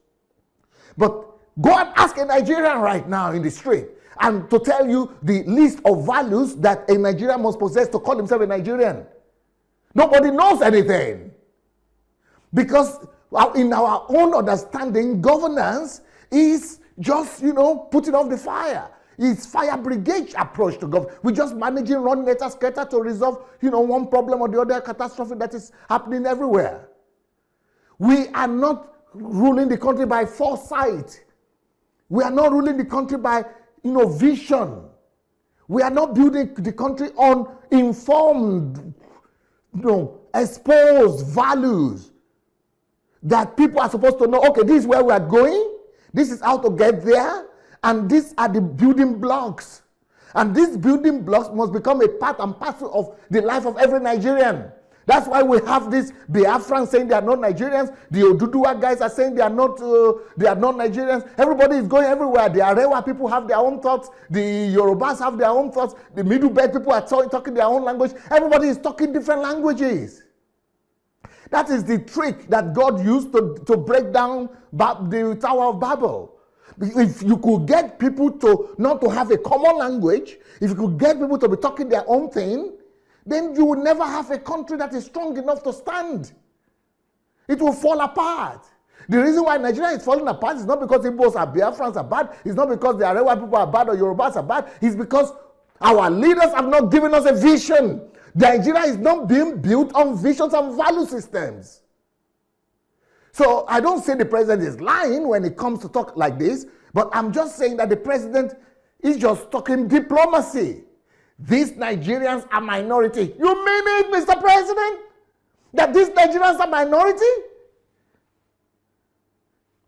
Speaker 1: But go and ask a Nigerian right now in the street and to tell you the list of values that a Nigerian must possess to call himself a Nigerian. Nobody knows anything. Because in our own understanding, governance is just, putting off the fire. It's fire brigade approach to government. We're just managing, running skater to resolve, one problem or the other catastrophe that is happening everywhere. We are not ruling the country by foresight. We are not ruling the country by, vision. We are not building the country on informed, exposed values that people are supposed to know, okay, this is where we are going, this is how to get there, and these are the building blocks. And these building blocks must become a part and parcel of the life of every Nigerian. That's why we have this Biafrans saying they are not Nigerians. The Oduduwa guys are saying they are not Nigerians. Everybody is going everywhere. The Arewa people have their own thoughts. The Yorubas have their own thoughts. The Middle Belt people are talking their own language. Everybody is talking different languages. That is the trick that God used to break down the Tower of Babel. If you could get people to not to have a common language, if you could get people to be talking their own thing, then you will never have a country that is strong enough to stand. It will fall apart. The reason why Nigeria is falling apart is not because Igbos are Biafrans are bad. It's not because the Arewa people are bad or Yorubas are bad. It's because our leaders have not given us a vision. Nigeria is not being built on visions and value systems. So I don't say the president is lying when it comes to talk like this, but I'm just saying that the president is just talking diplomacy. These Nigerians are minority. You mean it, Mr. President? That these Nigerians are minority?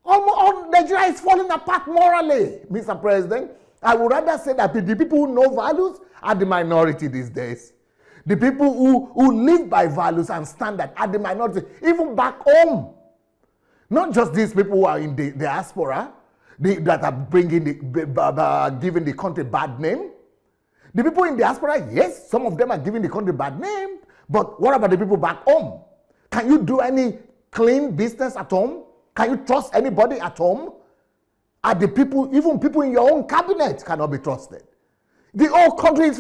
Speaker 1: All Nigeria is falling apart morally, Mr. President. I would rather say that the people who know values are the minority these days. The people who live by values and standards are the minority, even back home. Not just these people who are in the diaspora. that are bringing giving the country bad name. The people in diaspora, yes, some of them are giving the country bad name, but what about the people back home? Can you do any clean business at home? Can you trust anybody at home? Are the people, even people in your own cabinet cannot be trusted. The whole country is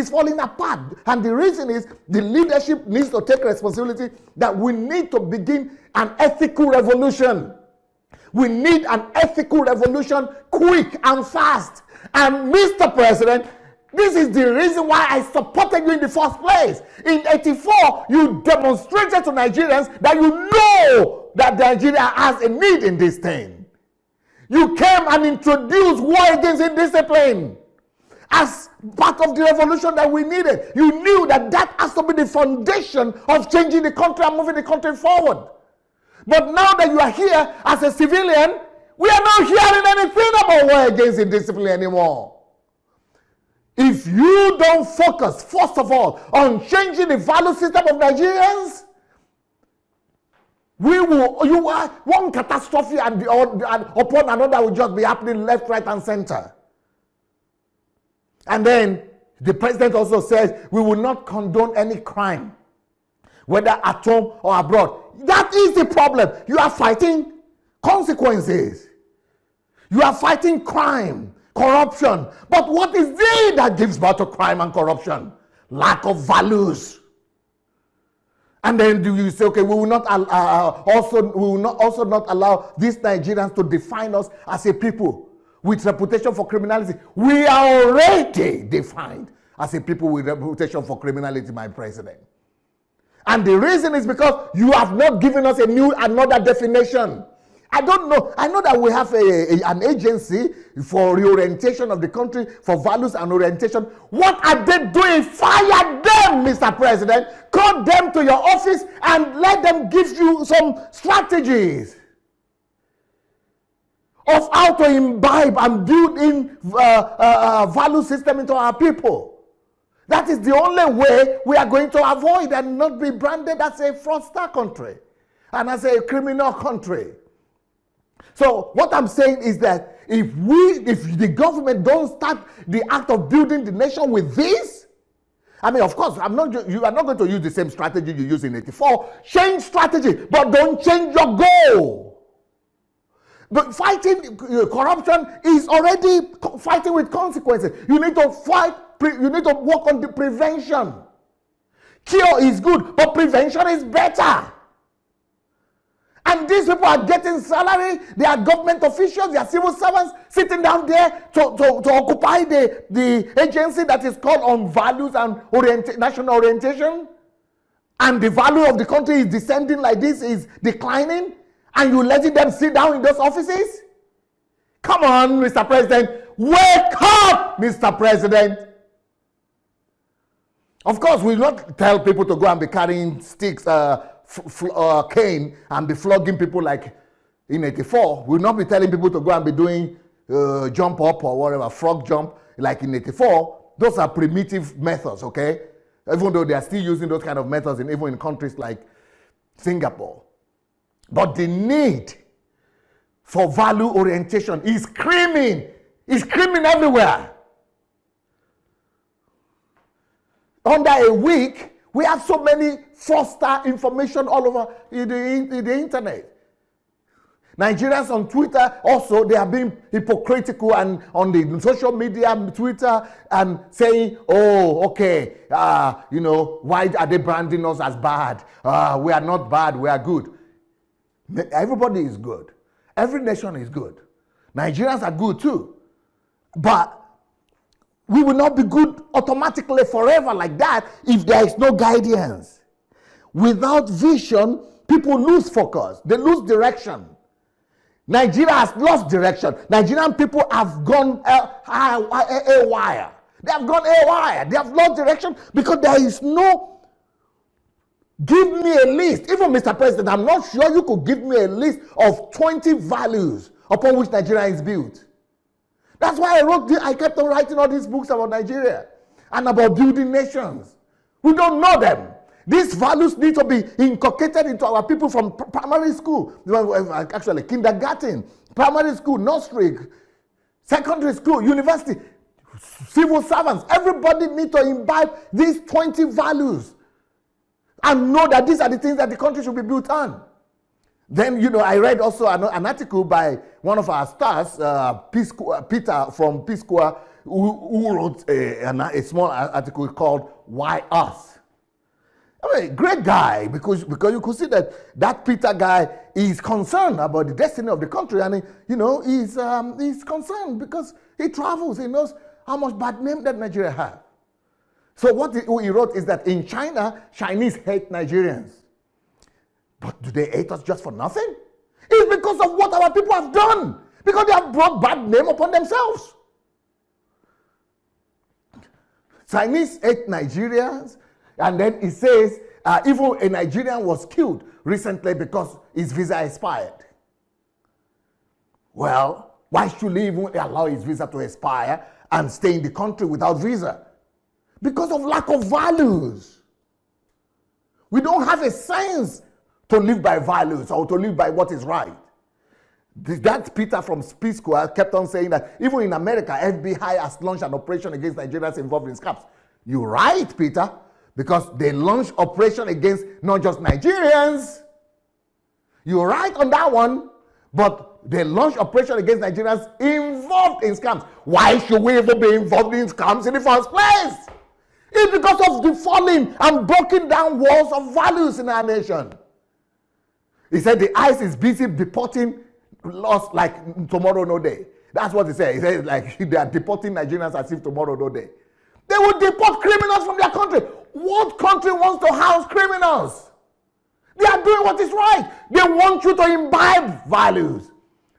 Speaker 1: falling apart. And the reason is the leadership needs to take responsibility that we need to begin an ethical revolution. We need an ethical revolution quick and fast. And Mr. President, this is the reason why I supported you in the first place. In 84, you demonstrated to Nigerians that you know that Nigeria has a need in this thing. You came and introduced war against indiscipline as part of the revolution that we needed. You knew that that has to be the foundation of changing the country and moving the country forward. But now that you are here as a civilian, we are not hearing anything about war against indiscipline anymore. If you don't focus, first of all, on changing the value system of Nigerians, one catastrophe and upon another will just be happening left, right, and center. And then the president also says we will not condone any crime, whether at home or abroad. That is the problem. You are fighting consequences. You are fighting crime, corruption. But what is it that gives birth to crime and corruption? Lack of values. And then do you say, okay, we will not also not allow these Nigerians to define us as a people with reputation for criminality. We are already defined as a people with reputation for criminality, my president. And the reason is because you have not given us another definition. I don't know. I know that we have an agency for reorientation of the country, for values and orientation. What are they doing? Fire them, Mr. President. Call them to your office and let them give you some strategies of how to imbibe and build in value system into our people. That is the only way we are going to avoid and not be branded as a fraudster country and as a criminal country. So what I'm saying is that if the government don't start the act of building the nation with this, I mean, of course, you are not going to use the same strategy you used in 84. Change strategy, but don't change your goal. But fighting corruption is already fighting with consequences. You need to fight. You need to work on the prevention. Cure is good, but prevention is better. And these people are getting salary. They are government officials. They are civil servants sitting down there to occupy the agency that is called on values and national orientation. And the value of the country is descending like this, is declining. And you letting them sit down in those offices? Come on, Mr. President. Wake up, Mr. President. Of course, we will not tell people to go and be carrying sticks, cane, and be flogging people like in 84. We will not be telling people to go and be doing jump up or whatever, frog jump like in 84. Those are primitive methods, okay? Even though they are still using those kind of methods even in countries like Singapore. But the need for value orientation is screaming. It's screaming everywhere. Under a week, we have so many fraudster information all over the internet. Nigerians on Twitter also, they are being hypocritical and on the social media, Twitter, and saying, oh, okay, why are they branding us as bad? We are not bad, we are good. Everybody is good. Every nation is good. Nigerians are good too. But we will not be good automatically forever like that if there is no guidance. Without vision, people lose focus. They lose direction. Nigeria has lost direction. Nigerian people have gone haywire. They have gone haywire. They have lost direction because there is no... Give me a list. Even Mr. President, I'm not sure you could give me a list of 20 values upon which Nigeria is built. That's why I kept on writing all these books about Nigeria and about building nations. We don't know them. These values need to be inculcated into our people from primary school, actually kindergarten, primary school, nursery, secondary school, university, civil servants. Everybody needs to imbibe these 20 values and know that these are the things that the country should be built on. Then, I read also an article by one of our stars, Peter from Peace Corps, who wrote a small article called "Why Us?" I mean, great guy, because you could see that Peter guy is concerned about the destiny of the country, and he's concerned because he travels. He knows how much bad name that Nigeria has. So what he wrote is that in China, Chinese hate Nigerians. But do they hate us just for nothing? It's because of what our people have done. Because they have brought bad name upon themselves. Chinese hate Nigerians. And then it says, even a Nigerian was killed recently because his visa expired. Well, why should he even allow his visa to expire and stay in the country without visa? Because of lack of values. We don't have a sense to live by values or to live by what is right. That Peter from Peace Corps kept on saying that even in America, FBI has launched an operation against Nigerians involved in scams. You're right, Peter. Because they launched operation against not just Nigerians. You're right on that one. But they launched operation against Nigerians involved in scams. Why should we even be involved in scams in the first place? It's because of the falling and broken down walls of values in our nation. He said the ICE is busy deporting lost like tomorrow no day. That's what he said. He said like they are deporting Nigerians as if tomorrow no day. They will deport criminals from their country. What country wants to house criminals? They are doing what is right. They want you to imbibe values.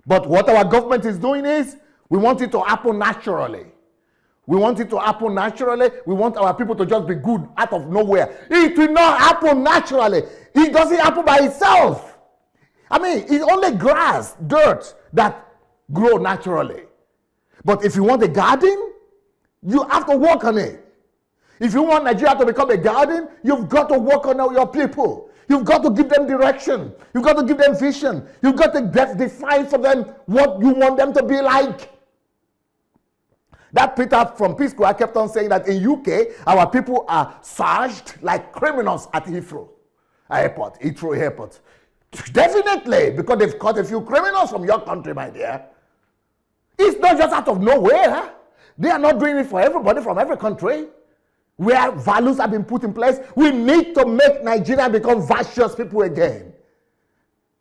Speaker 1: But what our government is doing is, we want it to happen naturally. We want it to happen naturally. We want our people to just be good out of nowhere. It will not happen naturally. It doesn't happen by itself. I mean, it's only grass, dirt that grow naturally. But if you want a garden, you have to work on it. If you want Nigeria to become a garden, you've got to work on your people. You've got to give them direction. You've got to give them vision. You've got to define for them what you want them to be like. That Peter from Peace Corps kept on saying that in UK, our people are searched like criminals at Heathrow Airport. Definitely, because they've caught a few criminals from your country, my dear. It's not just out of nowhere. They are not doing it for everybody from every country. Where values have been put in place, we need to make Nigeria become virtuous people again.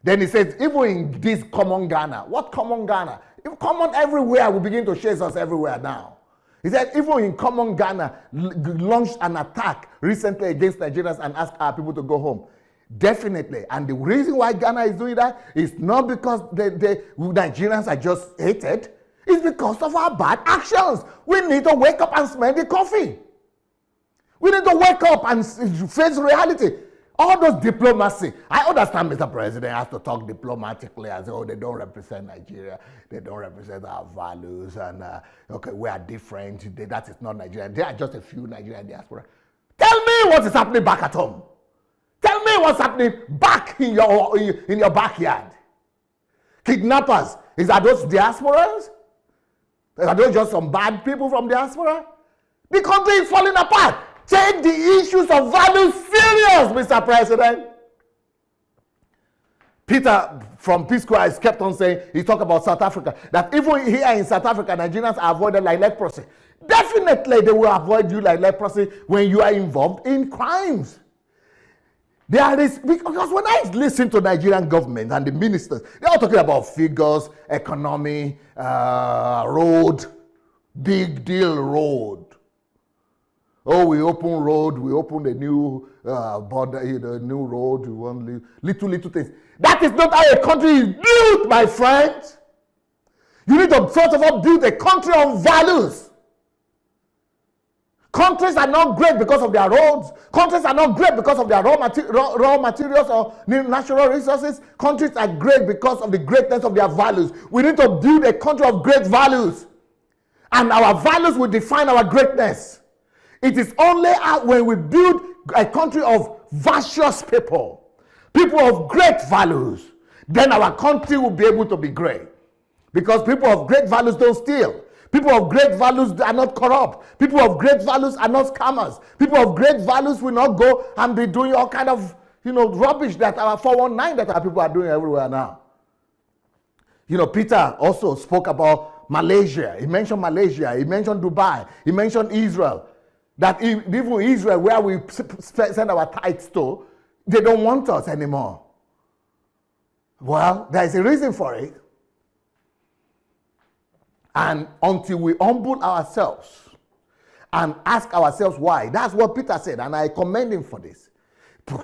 Speaker 1: Then he says, even in this common Ghana. What common Ghana? If common everywhere, we begin to chase us everywhere now. He said, even in common Ghana, launched an attack recently against Nigerians and asked our people to go home. Definitely. And the reason why Ghana is doing that is not because the Nigerians are just hated. It's because of our bad actions. We need to wake up and smell the coffee. We need to wake up and face reality. All those diplomacy. I understand Mr. President has to talk diplomatically and say, oh, they don't represent Nigeria. They don't represent our values. And, okay, we are different. That is not Nigeria. There are just a few Nigerian diaspora. Tell me what is happening back at home. Tell me what's happening back in your backyard. Kidnappers. Are those diasporas? Are those just some bad people from diaspora? The country is falling apart. Take the issues of value serious, Mr. President. Peter from Peace Corps kept on saying, he talked about South Africa, that even here in South Africa, Nigerians are avoided like leprosy. Definitely they will avoid you like leprosy when you are involved in crimes. There is, because when I listen to Nigerian government and the ministers, they are talking about figures, economy, road, big deal road. Oh, we open road, we open the new border, the new road, we want little things. That is not how a country is built, my friend. You need to first of all build a country on values. Countries are not great because of their roads. Countries are not great because of their raw materials or natural resources. Countries are great because of the greatness of their values. We need to build a country of great values. And our values will define our greatness. It is only when we build a country of virtuous people, people of great values, then our country will be able to be great. Because people of great values don't steal. People of great values are not corrupt. People of great values are not scammers. People of great values will not go and be doing all kind of, rubbish that our 419 that our people are doing everywhere now. Peter also spoke about Malaysia. He mentioned Malaysia. He mentioned Dubai. He mentioned Israel. That even Israel, where we send our tithes to, they don't want us anymore. Well, there is a reason for it. And until we humble ourselves and ask ourselves why, that's what Peter said, and I commend him for this.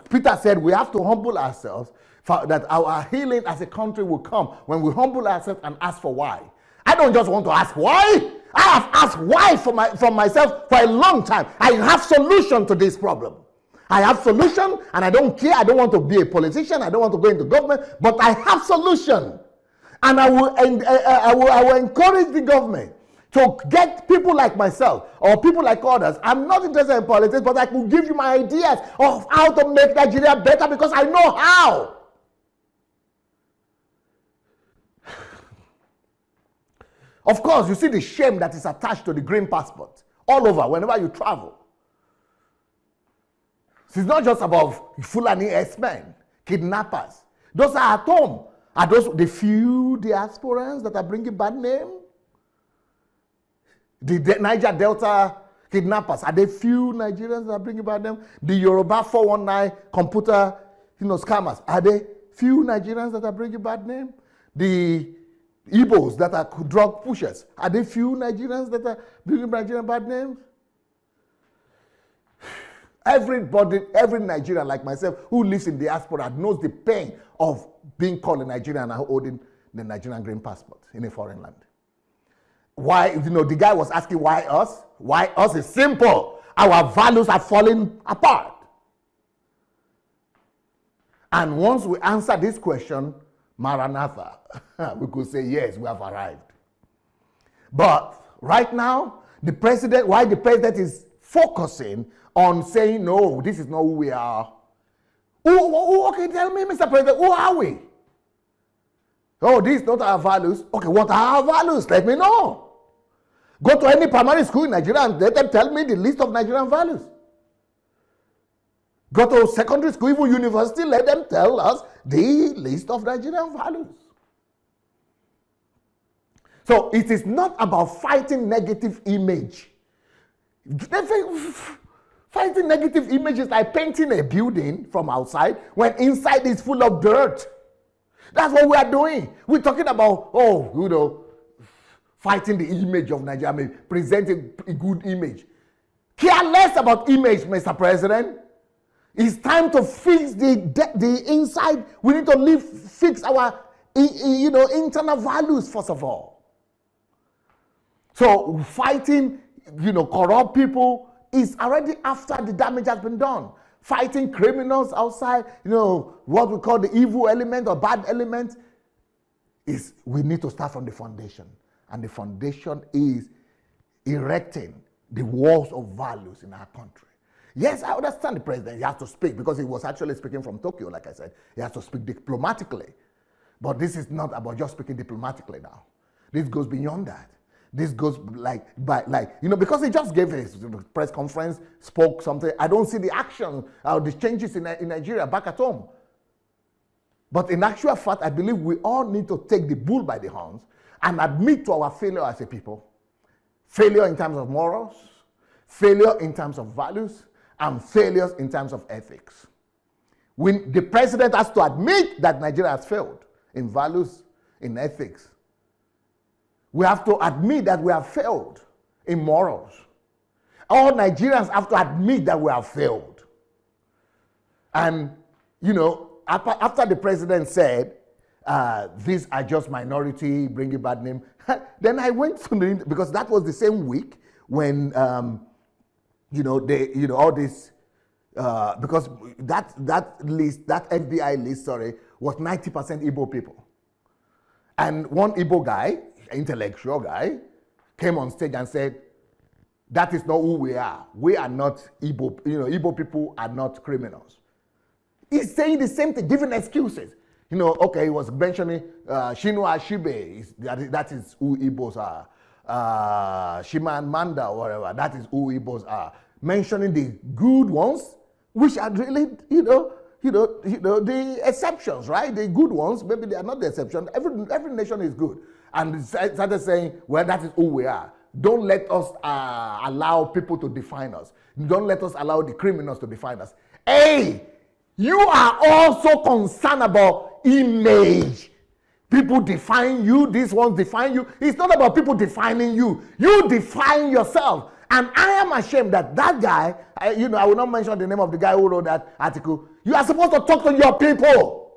Speaker 1: Peter said we have to humble ourselves for that our healing as a country will come when we humble ourselves and ask for why. I don't just want to ask why. I have asked why for myself for a long time. I have solution to this problem. I have solution, and I don't care. I don't want to be a politician. I don't want to go into government, but I have solution. And I will encourage the government to get people like myself or people like others. I'm not interested in politics, but I will give you my ideas of how to make Nigeria better because I know how. Of course, you see the shame that is attached to the green passport all over whenever you travel. So it's not just about Fulani S-men, kidnappers. Those are at home. Are those the few diasporans that are bringing bad name? The Niger Delta kidnappers, are they few Nigerians that are bringing bad name? The Yoruba 419 computer, scammers, are they few Nigerians that are bringing bad name? The Igbos that are drug pushers, are they few Nigerians that are bringing Nigerian bad names? Everybody, every Nigerian like myself who lives in diaspora knows the pain of being called a Nigerian and holding the Nigerian green passport in a foreign land. Why, the guy was asking why us? Why us is simple. Our values are falling apart. And once we answer this question, Maranatha, we could say, yes, we have arrived. But right now, the president is focusing on saying, no, this is not who we are. Okay, tell me, Mr. President, who are we? Oh, these not our values. Okay, what are our values? Let me know. Go to any primary school in Nigeria and let them tell me the list of Nigerian values. Go to secondary school, even university, let them tell us the list of Nigerian values. So it is not about fighting negative image. Fighting negative image is like painting a building from outside when inside is full of dirt. That's what we are doing. We're talking about, fighting the image of Nigeria, presenting a good image. Care less about image, Mr. President. It's time to fix the inside. We need to fix our internal values first of all. So fighting corrupt people is already after the damage has been done. Fighting criminals outside, what we call the evil element or bad element, is we need to start from the foundation. And the foundation is erecting the walls of values in our country. Yes, I understand the president, he has to speak because he was actually speaking from Tokyo, like I said. He has to speak diplomatically. But this is not about just speaking diplomatically now. This goes beyond that. This goes because he just gave his press conference, spoke something. I don't see the action or the changes in Nigeria back at home. But in actual fact, I believe we all need to take the bull by the horns and admit to our failure as a people. Failure in terms of morals, failure in terms of values, and failures in terms of ethics. The president has to admit that Nigeria has failed in values, in ethics. We have to admit that we have failed in morals. All Nigerians have to admit that we have failed. And, after the president said, these are just minority, bringing bad name, then I went to because that was the same week when, all this, because that list, that FBI list, was 90% Igbo people. And one Igbo guy, intellectual guy, came on stage and said, That is not who we are. We are not Igbo. Igbo people are not criminals. He's saying the same thing, giving excuses. Okay, he was mentioning Chinua Achebe. That is who Igbos are. Shima and Manda or whatever. That is who Igbos are. Mentioning the good ones, which are really, the exceptions, right? The good ones, maybe they are not the exception. Every nation is good. And started saying, well, that is who we are. Don't let us allow people to define us. Don't let us allow the criminals to define us. Hey, you are also concerned about image. People define you. These ones define you. It's not about people defining you. You define yourself. And I am ashamed that guy, I will not mention the name of the guy who wrote that article. You are supposed to talk to your people.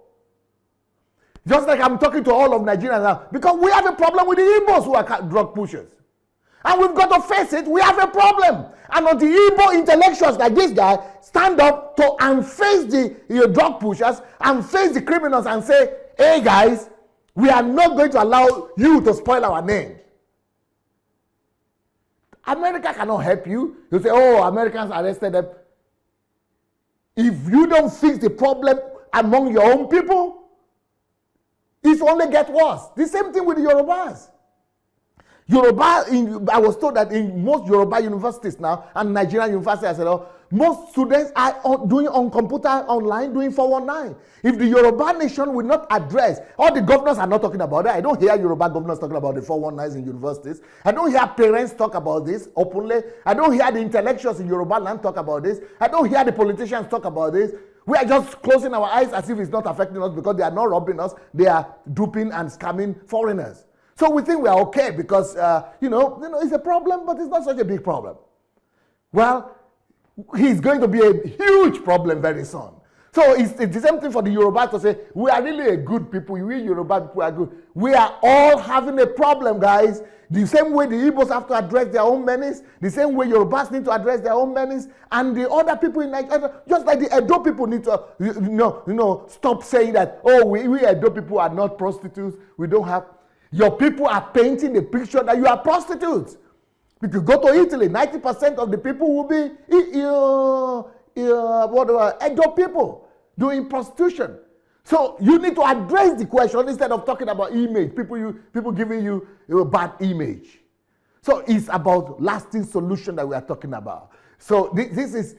Speaker 1: Just like I'm talking to all of Nigerians now. Because we have a problem with the Igbos who are drug pushers. And we've got to face it. We have a problem. And on the Igbo intellectuals like this guy stand up and face the drug pushers and face the criminals and say, hey guys, we are not going to allow you to spoil our name. America cannot help you. You say, oh, Americans arrested them. If you don't fix the problem among your own people, it only gets worse. The same thing with the Yorubas. I was told that in most Yoruba universities now and Nigerian universities, I said, most students are doing on computer online, doing 419. If the Yoruba nation will not address, all the governors are not talking about it. I don't hear Yoruba governors talking about the 419s in universities. I don't hear parents talk about this openly. I don't hear the intellectuals in Yoruba land talk about this. I don't hear the politicians talk about this. We are just closing our eyes as if it's not affecting us because they are not robbing us. They are duping and scamming foreigners. So we think we are okay because, it's a problem, but it's not such a big problem. Well, he's going to be a huge problem very soon. So it's the same thing for the Yoruba to say, we are really a good people. We Yoruba people are good. We are all having a problem, guys. The same way the Igbos have to address their own menace, the same way Yorubas need to address their own menace, and the other people in Nigeria, just like the Edo people need to, stop saying that, oh, we Edo people are not prostitutes. We don't have... Your people are painting the picture that you are prostitutes. If you go to Italy, 90% of the people will be Edo people doing prostitution. So you need to address the question instead of talking about image. People giving you a bad image. So it's about lasting solution that we are talking about. So this is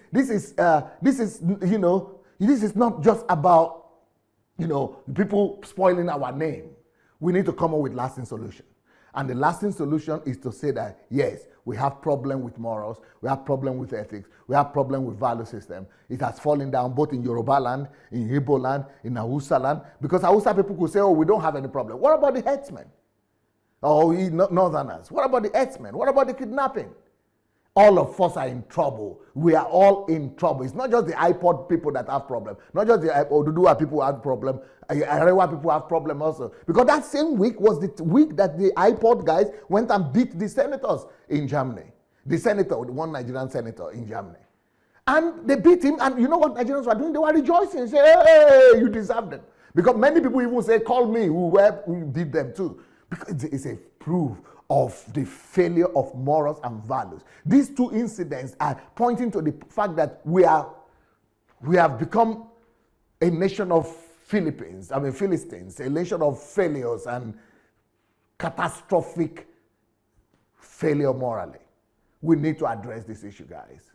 Speaker 1: not just about people spoiling our name. We need to come up with lasting solution. And the lasting solution is to say that, yes, we have problem with morals, we have problem with ethics, we have problem with value system. It has fallen down both in Yoruba land, in Igbo land, in Hausa land, because Hausa people could say, oh, we don't have any problem. What about the herdsmen? Oh, northerners. What about the herdsmen? What about the kidnapping? All of us are in trouble. We are all in trouble. It's not just the iPod people that have problem. Not just the Oduduwa people have problem. Arewa people have problem also. Because that same week was the week that the iPod guys went and beat the senators in Germany. The senator, one Nigerian senator in Germany. And they beat him, and you know what Nigerians were doing? They were rejoicing, say, hey, you deserve them. Because many people even say, call me, who did them too. Because it's a proof of the failure of morals and values. These two incidents are pointing to the fact that we have become a nation of Philistines, a nation of failures and catastrophic failure morally. We need to address this issue, guys.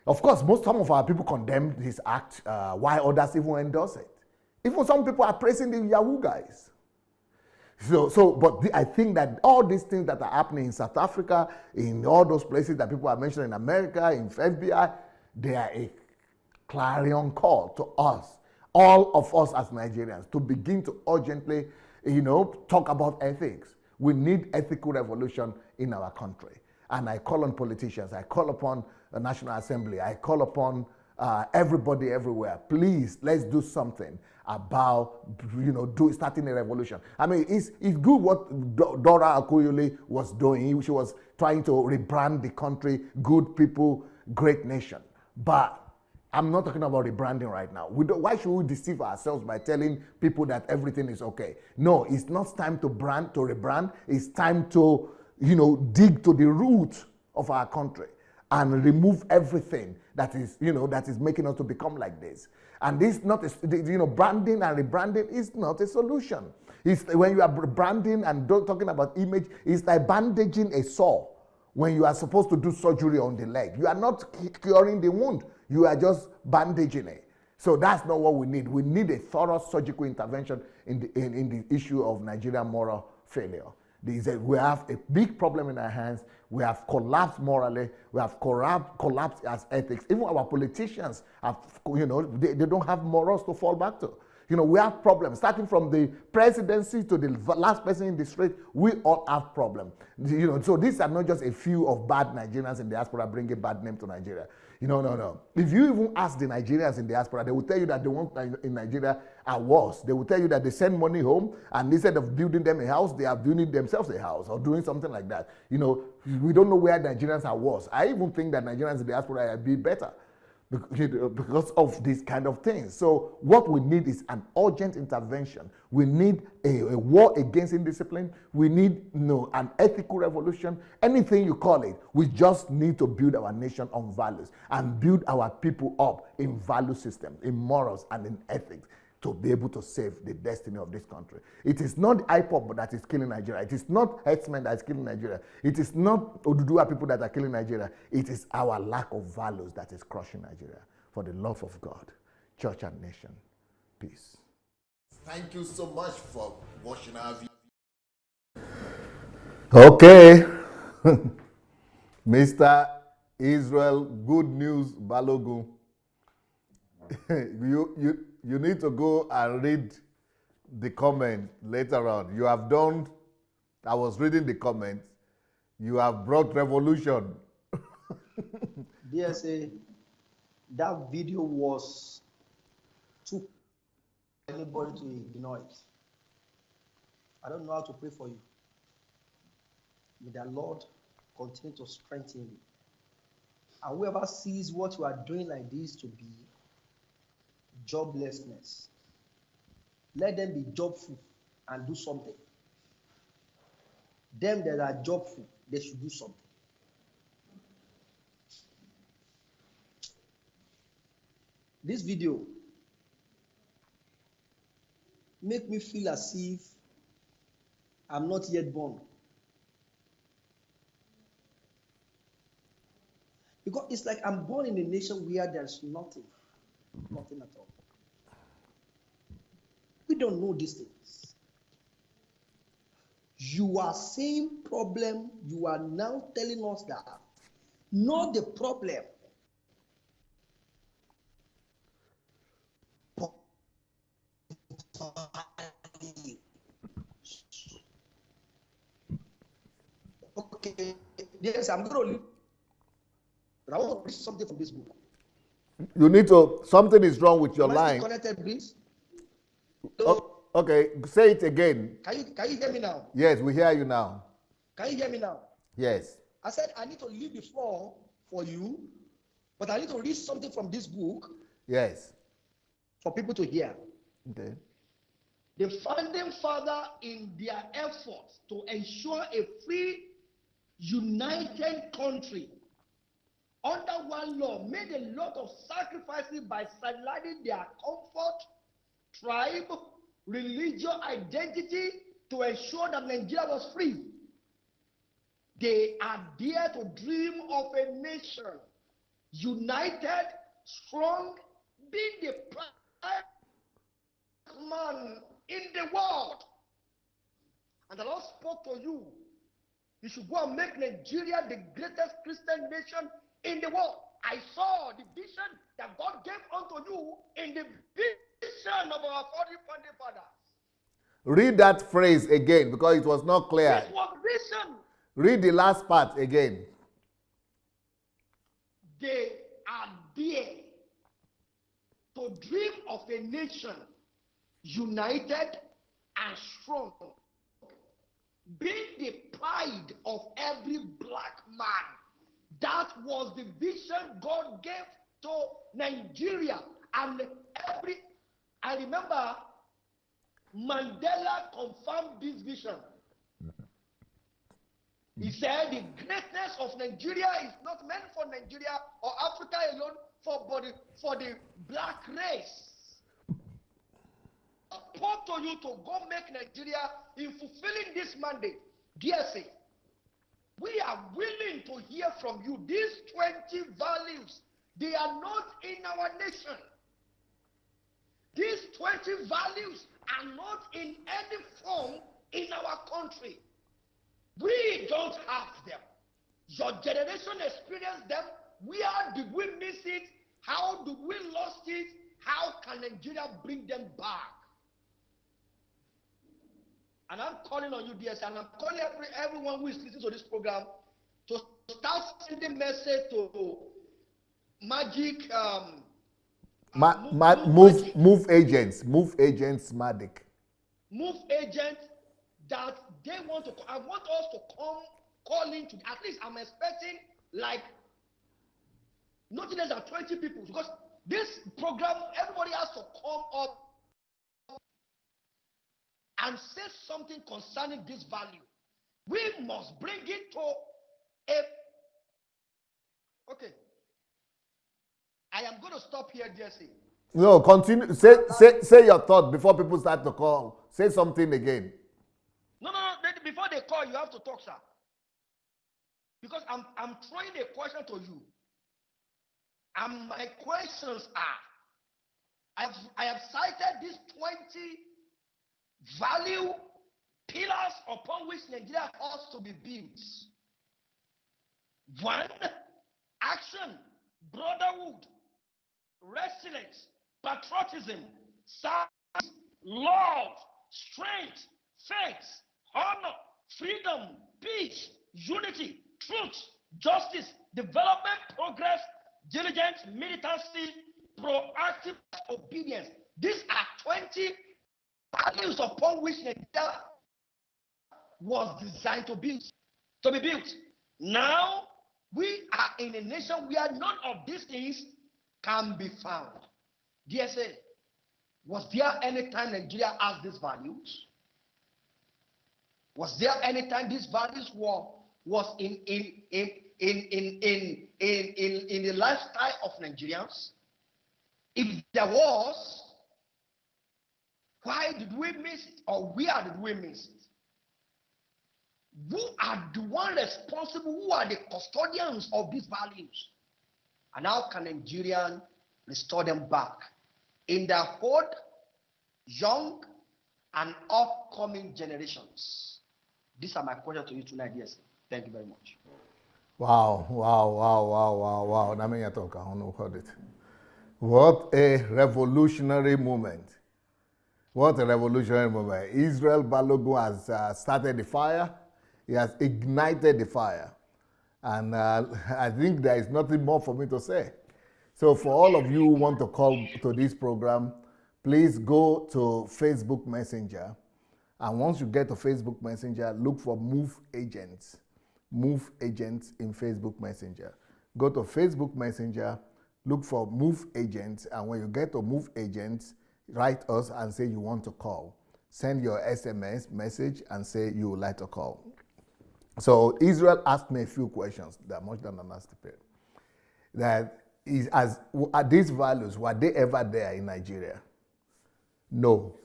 Speaker 1: Of course, some of our people condemn this act, while others even endorse it. Even some people are praising the Yahoo guys. But I think that all these things that are happening in South Africa, in all those places that people are mentioning in America, in FBI, they are a clarion call to us, all of us as Nigerians, to begin to urgently, talk about ethics. We need ethical revolution in our country. And I call on politicians, I call upon the National Assembly, I call upon everybody everywhere. Please, let's do something about, starting a revolution. I mean, it's good what Dora Akuyele was doing. She was trying to rebrand the country, good people, great nation. But I'm not talking about rebranding right now. Why should we deceive ourselves by telling people that everything is okay? No, it's not time to rebrand. It's time to, dig to the root of our country and remove everything that is, that is making us to become like this. And this not, branding and rebranding is not a solution. It's when you are branding and talking about image, it's like bandaging a sore when you are supposed to do surgery on the leg. You are not curing the wound, you are just bandaging it. So that's not what we need. We need a thorough surgical intervention in the issue of Nigerian moral failure. We have a big problem in our hands. We have collapsed morally. We have collapsed as ethics. Even our politicians have, they don't have morals to fall back to. We have problems. Starting from the presidency to the last person in the street, we all have problems. So these are not just a few of bad Nigerians in the diaspora bringing bad name to Nigeria. No. If you even ask the Nigerians in the diaspora, they will tell you that the ones in Nigeria are worse. They will tell you that they send money home, and instead of building them a house, they are building themselves a house or doing something like that. We don't know where Nigerians are worse. I even think that Nigerians in the diaspora are a bit better because of these kind of things. So what we need is an urgent intervention. We need a war against indiscipline. We need an ethical revolution. Anything you call it, we just need to build our nation on values and build our people up in value systems, in morals and in ethics to be able to save the destiny of this country. It is not IPOB that is killing Nigeria. It is not herdsmen that is killing Nigeria. It is not Oduduwa people that are killing Nigeria. It is our lack of values that is crushing Nigeria. For the love of God, church and nation, peace. Thank you so much for watching our video. Okay. Mr. Israel Good News Balogun. You need to go and read the comment later on. You have done, I was reading the comments, you have brought revolution.
Speaker 2: DSA, that video was too anybody to ignore it. I don't know how to pray for you. May the Lord continue to strengthen you. And whoever sees what you are doing like this to be joblessness, let them be jobful and do something. Them that are jobful, they should do something. This video make me feel as if I'm not yet born. Because it's like I'm born in a nation where there's nothing at all. We don't know these things. You are saying problem, you are now telling us that. Not the problem. Okay, yes, I'm going to leave. But I want to read something from this book.
Speaker 1: You need to, something is wrong with your
Speaker 2: Am I
Speaker 1: line.
Speaker 2: still connected, please?
Speaker 1: Oh, okay, say it again.
Speaker 2: Can you hear me now?
Speaker 1: Yes, we hear you now.
Speaker 2: Can you hear me now?
Speaker 1: Yes.
Speaker 2: I said I need to leave the floor for you, but I need to read something from this book.
Speaker 1: Yes.
Speaker 2: For people to hear.
Speaker 1: Okay.
Speaker 2: The founding father, in their efforts to ensure a free, united country under one law, made a lot of sacrifices by sidelining their comfort, tribe, religious identity to ensure that Nigeria was free. They are there to dream of a nation, united, strong, being the prime man in the world. And the Lord spoke to you. You should go and make Nigeria the greatest Christian nation in the world. I saw the vision that God gave unto you in the vision of our founding fathers.
Speaker 1: Read that phrase again because it was not clear.
Speaker 2: It was vision.
Speaker 1: Read the last part again.
Speaker 2: They are there to dream of a nation united and strong, being the pride of every black man. That was the vision God gave to Nigeria. And I remember Mandela confirmed this vision. He said the greatness of Nigeria is not meant for Nigeria or Africa alone, for the black race. I spoke to you to go make Nigeria in fulfilling this mandate. DSA, we are willing to hear from you. These 20 values, they are not in our nation. These 20 values are not in any form in our country. We don't have them. Your generation experienced them. Where did we miss it? How did we lost it? How can Nigeria bring them back? And I'm calling on you, DS, and I'm calling everyone who is listening to this program to start sending message to Magic.
Speaker 1: Move agents, Magic.
Speaker 2: Move agents that they want to. I want us to come calling to. At least I'm expecting like not less than 20 people, because this program, everybody has to come up and say something concerning this value. We must bring it to a. Okay. I am going to stop here, Jesse.
Speaker 1: No, continue. Say your thought before people start to call. Say something again.
Speaker 2: No. Before they call, you have to talk, sir. Because I'm throwing a question to you. And my questions are, I have cited these 20 value pillars upon which Nigeria has to be built. 1, action, brotherhood, resilience, patriotism, service, love, strength, faith, honor, freedom, peace, unity, truth, justice, development, progress, diligence, militancy, proactive obedience. These are 20 values upon which Nigeria was designed to be built. Now, we are in a nation where none of these things can be found. DSA, was there any time Nigeria has these values? Was there any time these values was in the lifestyle of Nigerians? If there was, why did we miss it, or where did we miss it? Who are the one responsible? Who are the custodians of these values? And how can Nigerians restore them back in their old, young, and upcoming generations? These are my questions to you tonight, yes. Thank you very much.
Speaker 1: Wow. What a revolutionary moment. What a revolutionary moment. Israel Balogun has started the fire. He has ignited the fire. And I think there is nothing more for me to say. So for all of you who want to call to this program, please go to Facebook Messenger. And once you get to Facebook Messenger, look for Move Agents. Move Agents in Facebook Messenger. Go to Facebook Messenger, look for Move Agents, and when you get to Move Agents, write us and say you want to call. Send your SMS message and say you would like to call. So Israel asked me a few questions that much than an anticipated. Are these values, were they ever there in Nigeria? No.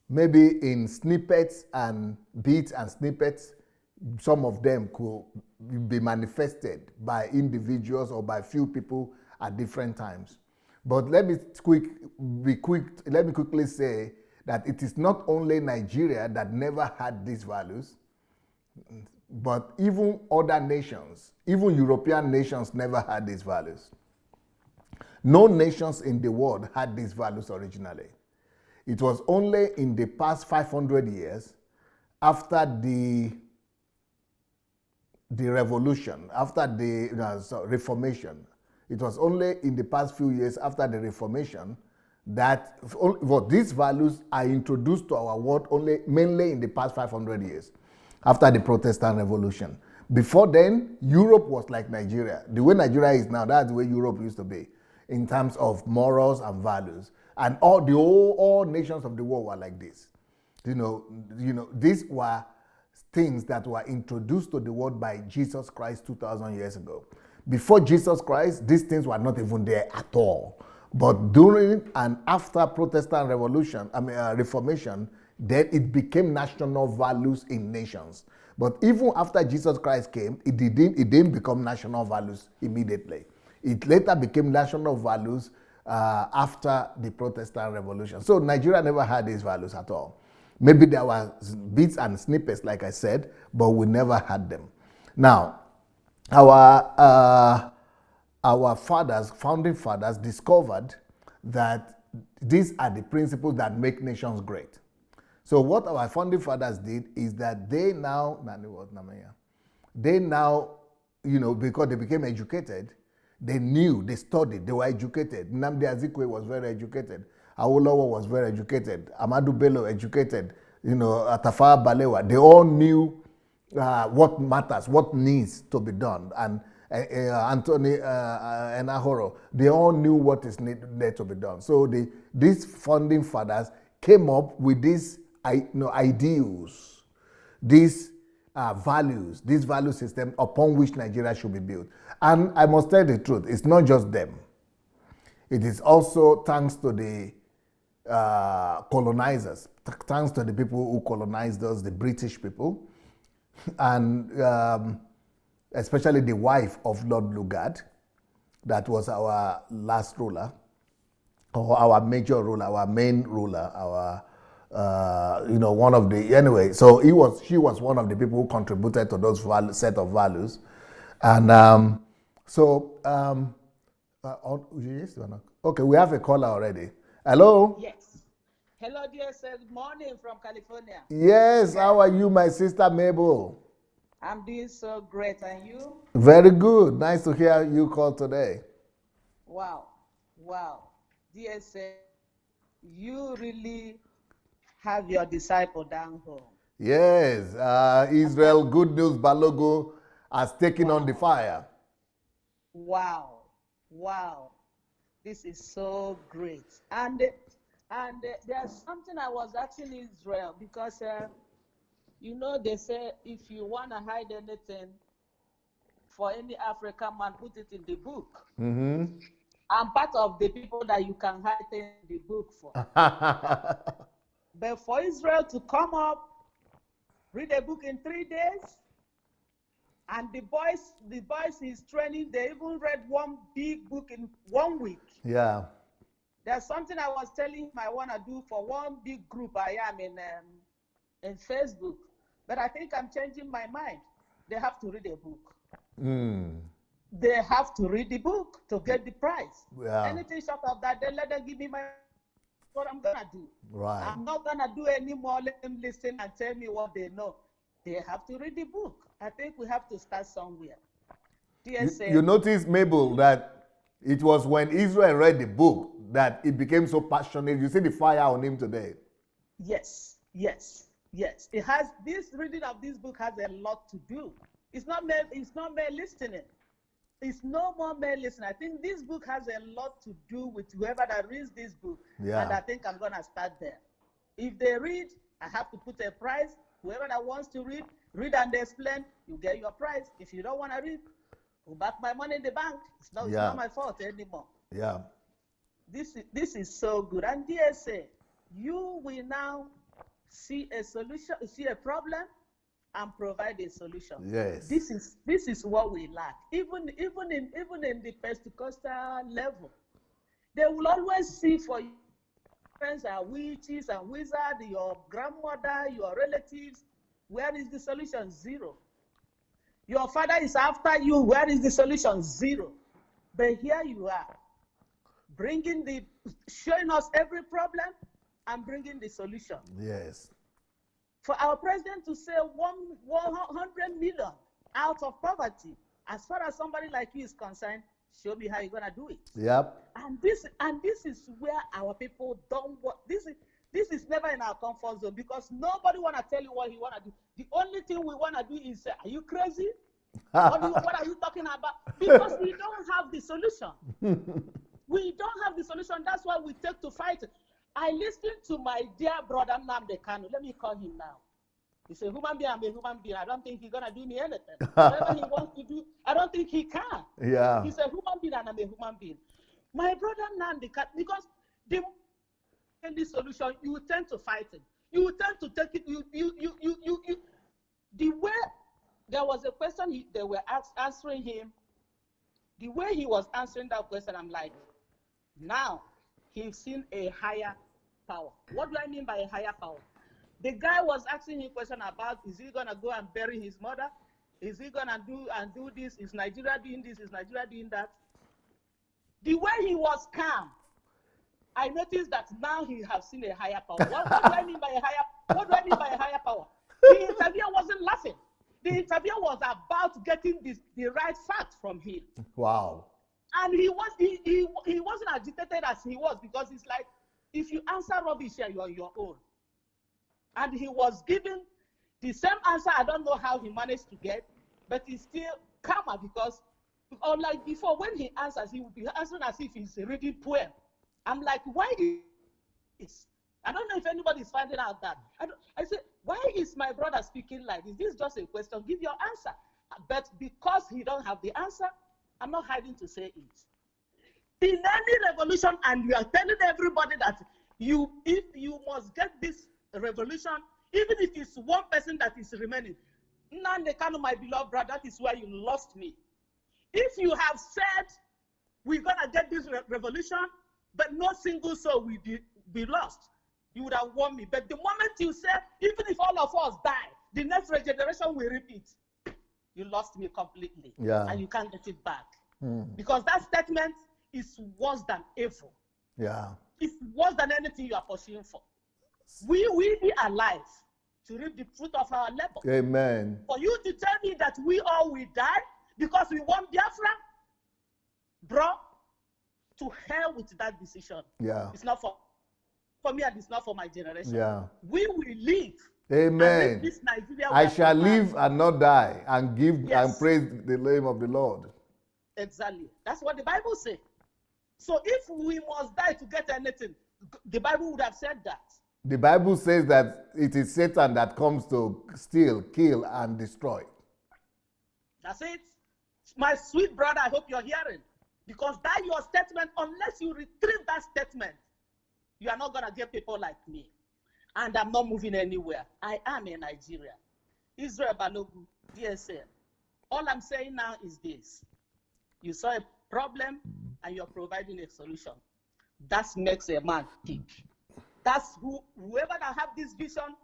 Speaker 1: Maybe in snippets and bits and snippets, some of them could be manifested by individuals or by few people at different times. But let me quickly say that it is not only Nigeria that never had these values, but even other nations, even European nations never had these values. No nations in the world had these values originally. It was only in the past 500 years, after the revolution, after the Reformation, it was only in the past few years after the Reformation that these values are introduced to our world mainly in the past 500 years, after the Protestant Revolution. Before then, Europe was like Nigeria. The way Nigeria is now, that's the way Europe used to be, in terms of morals and values. And all nations of the world were like this. These were things that were introduced to the world by Jesus Christ 2,000 years ago. Before Jesus Christ, these things were not even there at all. But during and after Protestant Reformation, then it became national values in nations. But even after Jesus Christ came, it didn't become national values immediately. It later became national values after the Protestant Revolution. So Nigeria never had these values at all. Maybe there were bits and snippets, like I said, but we never had them. Now, our founding fathers discovered that these are the principles that make nations great. So what our founding fathers did is that they now, because they became educated, they knew, they studied, they were educated. Nnamdi Azikiwe was very educated. Awolowo was very educated. Ahmadu Bello educated. Tafawa Balewa. They all knew what matters, what needs to be done. And Anthony Enahoro, they all knew what is needed to be done. So these founding fathers came up with these ideals, these values, this value system upon which Nigeria should be built. And I must tell the truth, it's not just them. It is also thanks to the colonizers, thanks to the people who colonized us, the British people, and especially the wife of Lord Lugard, that was our last ruler, or our major ruler, our main ruler, our one of the, anyway, so she was one of the people who contributed to those set of values. And okay, we have a caller already. Hello?
Speaker 9: Yes. Hello, dear sir. Good morning from California.
Speaker 1: Yes, how are you, my sister Mabel?
Speaker 9: I'm doing so great, and you?
Speaker 1: Very good. Nice to hear you call today.
Speaker 9: Wow. Dear sir, you really have your disciple down home.
Speaker 1: Yes, Israel Good News Balogun has taken on the fire.
Speaker 9: Wow. This is so great. And there's something I was asking Israel, because they say if you want to hide anything for any African man, put it in the book.
Speaker 1: Mm-hmm.
Speaker 9: I'm part of the people that you can hide things in the book for. But for Israel to come up, read a book in 3 days, and the boys he's training, they even read one big book in 1 week.
Speaker 1: Yeah.
Speaker 9: There's something I was telling him I want to do for one big group I am in Facebook. But I think I'm changing my mind. They have to read a book. They have to read the book to get the prize.
Speaker 1: Yeah.
Speaker 9: Anything short of that, then let them give me what I'm gonna do.
Speaker 1: Right.
Speaker 9: I'm not gonna do any more. Let them listen and tell me what they know. They have to read the book. I think we have to start somewhere.
Speaker 1: You notice, Mabel, that it was when Israel read the book that it became so passionate. You see the fire on him today.
Speaker 9: Yes. It has, this reading of this book has a lot to do. It's not mere listening. It's no more mere listening. I think this book has a lot to do with whoever that reads this book.
Speaker 1: Yeah.
Speaker 9: And I think I'm gonna start there. If they read, I have to put a prize. Whoever that wants to read and explain, you get your prize. If you don't want to read, go back my money in the bank. It's not my fault anymore.
Speaker 1: Yeah.
Speaker 9: This is so good. And DSA, you will now see a solution, see a problem, and provide a solution.
Speaker 1: Yes.
Speaker 9: This is what we lack. Even in the Pentecostal level, they will always see for you. Friends are witches and wizards, your grandmother, your relatives. Where is the solution? Zero. Your father is after you. Where is the solution? Zero. But here you are, showing us every problem and bringing the solution.
Speaker 1: Yes.
Speaker 9: For our president to say 100 million out of poverty, as far as somebody like you is concerned, show me how you're gonna do it.
Speaker 1: Yep.
Speaker 9: And this is where our people don't want. This is never in our comfort zone, because nobody wanna tell you what he wanna do. The only thing we wanna do is say, are you crazy? What are you talking about? Because we don't have the solution. We don't have the solution. That's why we take to fight. I listened to my dear brother Nnamdi Kanu. Let me call him now. He's a human being, I'm a human being. I don't think he's gonna do me anything. Whatever he wants to do, I don't think he can.
Speaker 1: Yeah.
Speaker 9: He's a human being and I'm a human being. My brother Nandi, because the only solution, you tend to fight it. You tend to take it, the way there was a question they were answering him, the way he was answering that question, I'm like, now he's seen a higher power. What do I mean by a higher power? The guy was asking him a question about, is he gonna go and bury his mother? Is he gonna do this? Is Nigeria doing this? Is Nigeria doing that? The way he was calm, I noticed that now he has seen a higher power. What do I mean by a higher? What do I mean by a higher power? The interviewer wasn't laughing. The interviewer was about getting the right fact from him.
Speaker 1: Wow.
Speaker 9: And he wasn't agitated as he was, because it's like, if you answer rubbish here, you're on your own. And he was giving the same answer. I don't know how he managed to get, but he's still calmer, because unlike before, when he answers, he will be answering as if he's reading poem. I'm like, why is, I don't know if anybody's finding out that. I said, why is my brother speaking like this? This is just a question. Give your answer. But because he don't have the answer, I'm not hiding to say it. In any revolution, and you are telling everybody that if you must get this revolution, even if it's one person that is remaining. Nnamdi Kanu, my beloved brother, that is where you lost me. If you have said, we're going to get this revolution, but no single soul will be lost, you would have won me. But the moment you said, even if all of us die, the next generation will repeat, you lost me completely.
Speaker 1: Yeah.
Speaker 9: And you can't get it back. Because that statement is worse than evil.
Speaker 1: Yeah.
Speaker 9: It's worse than anything you are pursuing for. We will be alive to reap the fruit of our labor.
Speaker 1: Amen.
Speaker 9: For you to tell me that we all will die because we want Biafra, bro, to hell with that decision.
Speaker 1: Yeah.
Speaker 9: It's not for me, and it's not for my generation.
Speaker 1: Yeah.
Speaker 9: We will live.
Speaker 1: Amen.
Speaker 9: This Nigeria
Speaker 1: I shall live and not die, and give
Speaker 9: Yes.
Speaker 1: and praise the name of the Lord.
Speaker 9: Exactly. That's what the Bible says. So if we must die to get anything, the Bible would have said that.
Speaker 1: The Bible says that it is Satan that comes to steal, kill, and destroy.
Speaker 9: That's it. My sweet brother, I hope you're hearing. Because that your statement, unless you retrieve that statement, you are not going to get people like me. And I'm not moving anywhere. I am a Nigerian. Israel Balogun, DSL. All I'm saying now is this. You saw a problem and you're providing a solution. That makes a man think. That's whoever that have this vision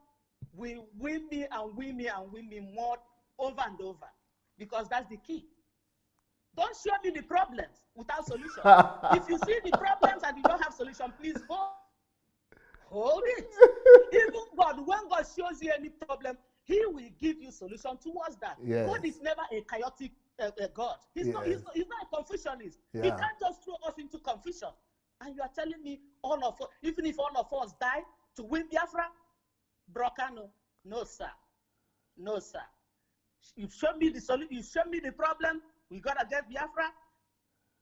Speaker 9: will win me and win me and win me more over and over. Because that's the key. Don't show me the problems without solution. If you see the problems and you don't have solution, please hold it. Even God, when God shows you any problem, He will give you solution towards that.
Speaker 1: Yes.
Speaker 9: God is never a chaotic God. He's not a confucianist.
Speaker 1: Yeah.
Speaker 9: He can't just throw us into confusion. And you are telling me all of us, even if all of us die to win Biafra, Brokano, no sir, no sir. You show me the solution. You show me the problem. We gotta get Biafra.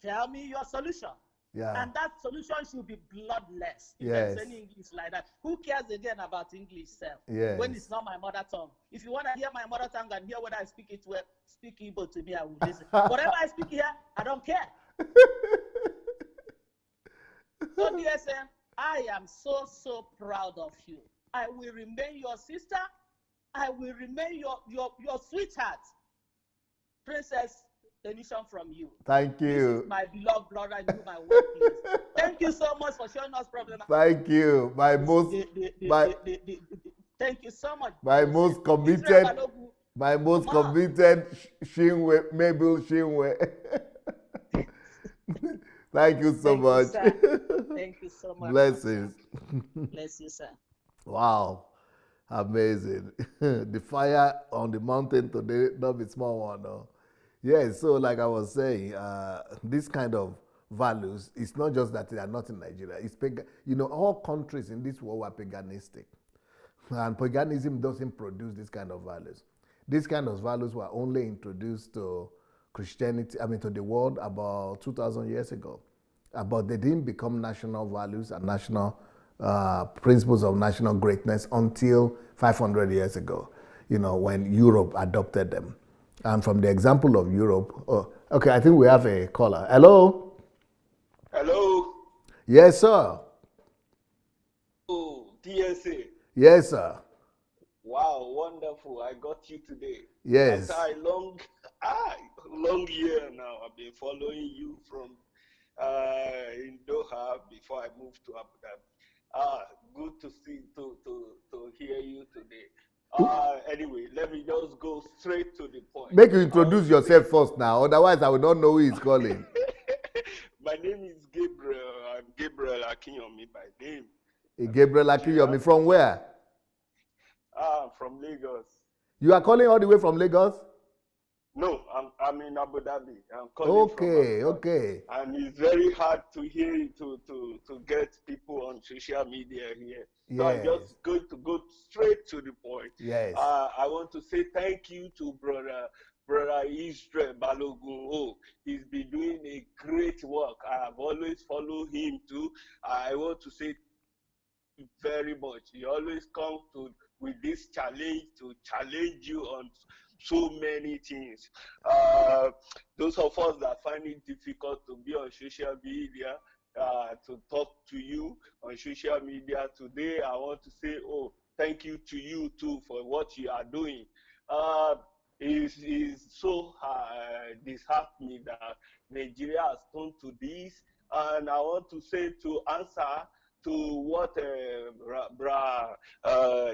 Speaker 9: Tell me your solution.
Speaker 1: Yeah.
Speaker 9: And that solution should be bloodless. If
Speaker 1: Yes.
Speaker 9: there's any English like that, who cares again about English self?
Speaker 1: Yes.
Speaker 9: When it's not my mother tongue. If you want to hear my mother tongue and hear whether I speak it well, speak Igbo to me, I will listen. Whatever I speak here, I don't care. So DSM, I am so proud of you. I will remain your sister. I will remain your sweetheart. Princess Denishan from you.
Speaker 1: Thank you.
Speaker 9: This is my beloved brother in whom I work with. Thank you so much for showing us problem.
Speaker 1: Thank you. My most
Speaker 9: thank you so much.
Speaker 1: my most committed Shinwe, Mabel Shinwe. Thank you so much.
Speaker 9: Thank you so much.
Speaker 1: Blessings.
Speaker 9: Bless you, sir.
Speaker 1: Wow. Amazing. The fire on the mountain today, not a small one. No? Yes, so like I was saying, this kind of values, it's not just that they are not in Nigeria. It's all countries in this world are paganistic. And paganism doesn't produce this kind of values. These kind of values were only introduced to Christianity, to the world about 2,000 years ago. But they didn't become national values and national principles of national greatness until 500 years ago. when Europe adopted them. And from the example of Europe, okay, I think we have a caller. Hello?
Speaker 10: Hello?
Speaker 1: Yes, sir.
Speaker 10: Oh, DSA.
Speaker 1: Yes, sir.
Speaker 10: Wow, wonderful. I got you today.
Speaker 1: Yes.
Speaker 10: After a long year now, I've been following you from in Doha before I moved to Abu Dhabi. Good to hear you today. Anyway, let me just go straight to the point.
Speaker 1: Make you introduce yourself first now, otherwise I will not know who is calling.
Speaker 10: My name is Gabriel. I'm Gabriel Akinyomi by name.
Speaker 1: Gabriel Akinyomi, from where?
Speaker 10: From Lagos.
Speaker 1: You are calling all the way from Lagos?
Speaker 10: No, I'm in Abu Dhabi. I'm calling from Abu Dhabi.
Speaker 1: Okay.
Speaker 10: And it's very hard to hear to get people on social media here. So I'm just going to go straight to the point.
Speaker 1: Yes.
Speaker 10: I want to say thank you to brother Israel Balogun. Oh, he's been doing a great work. I have always followed him too. I want to say very much. He always comes with this challenge to challenge you on so many things. Those of us that find it difficult to be on social media, to talk to you on social media today, I want to say, thank you to you too for what you are doing. It's so disheartening that Nigeria has come to this, and I want to say to answer to what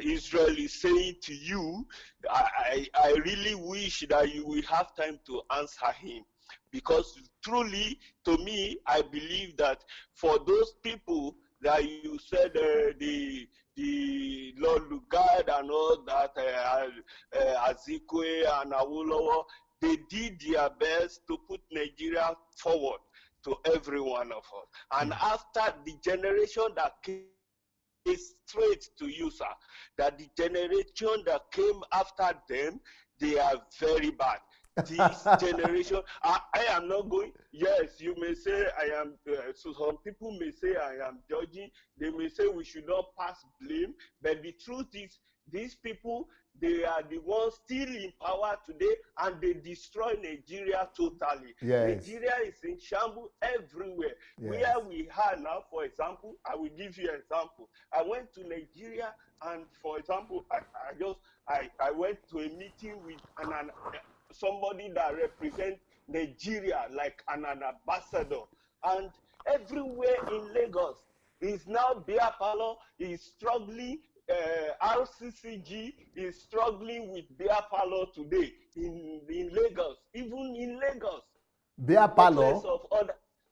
Speaker 10: Israel is saying to you, I really wish that you will have time to answer him, because truly, to me, I believe that for those people that you said the Lord Lugard and all that, Azikwe and Awolowo, they did their best to put Nigeria forward to every one of us. And after the generation that came straight to you, sir, that the generation that came after them, they are very bad. This generation, I am not going, yes, you may say I am, so some people may say I am judging, they may say we should not pass blame, but the truth is, these people, they are the ones still in power today, and they destroy Nigeria totally.
Speaker 1: Yes.
Speaker 10: Nigeria is in shambles everywhere.
Speaker 1: Yes.
Speaker 10: Where we are now, for example, I will give you an example. I went to Nigeria, and for example, I went to a meeting with somebody that represents Nigeria, like an ambassador, and everywhere in Lagos is now beer parlor, is struggling. RCCG is struggling with beer parlor today in Lagos, even in Lagos.
Speaker 1: Beer parlor?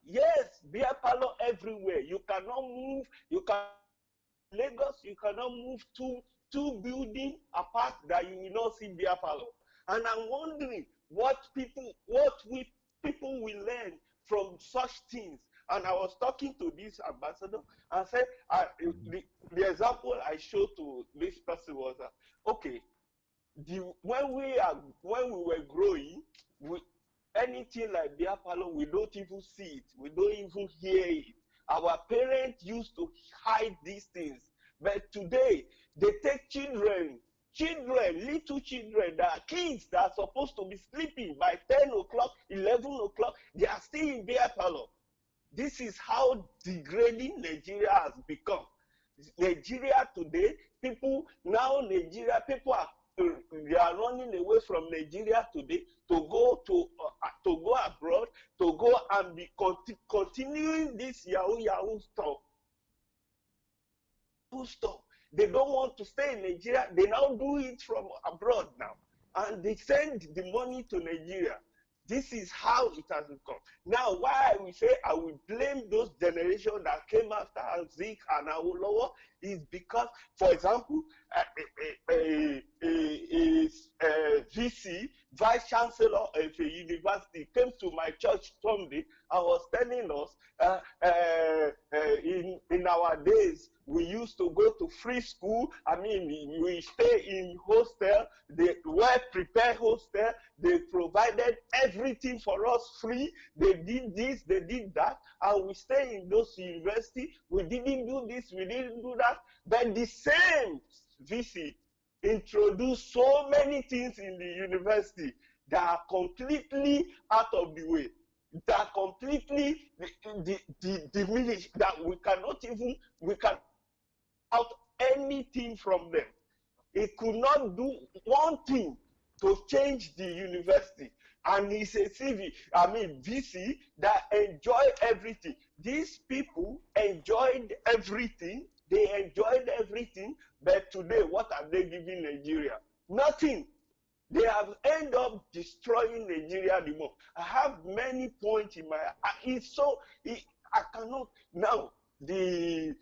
Speaker 10: Yes, beer parlor everywhere. You cannot move. Lagos, you cannot move two buildings apart that you will not see beer parlor. And I'm wondering what people will learn from such things. And I was talking to this ambassador and said, the example I showed to this person was, okay, when we were growing, anything like beer parlor, we don't even see it, we don't even hear it. Our parents used to hide these things, but today they take children, little children, that are kids that are supposed to be sleeping by 10 o'clock, 11 o'clock, they are still in beer parlor. This is how degrading Nigeria has become. Nigeria today, people are they are running away from Nigeria today to go abroad, to go and be continuing this yahoo stuff. They don't want to stay in Nigeria. They now do it from abroad now, and they send the money to Nigeria. This is how it has become. Now, why I will say I will blame those generations that came after Zik and Awolowo is because, for example, VC, Vice Chancellor of a university, came to my church Sunday and was telling us in our days, we used to go to free school. I mean, we stay in hostel, they well-prepared hostel, they provided everything for us free. They did this, they did that, and we stay in those universities. We didn't do this, we didn't do that. But the same VC introduced so many things in the university that are completely out of the way, that are completely diminished, that we cannot out anything from them. It could not do one thing to change the university. And it's a VC that enjoy everything. These people enjoyed everything. They enjoyed everything. But today, what are they giving Nigeria? Nothing. They have ended up destroying Nigeria the more. I have many points in my. I cannot now. The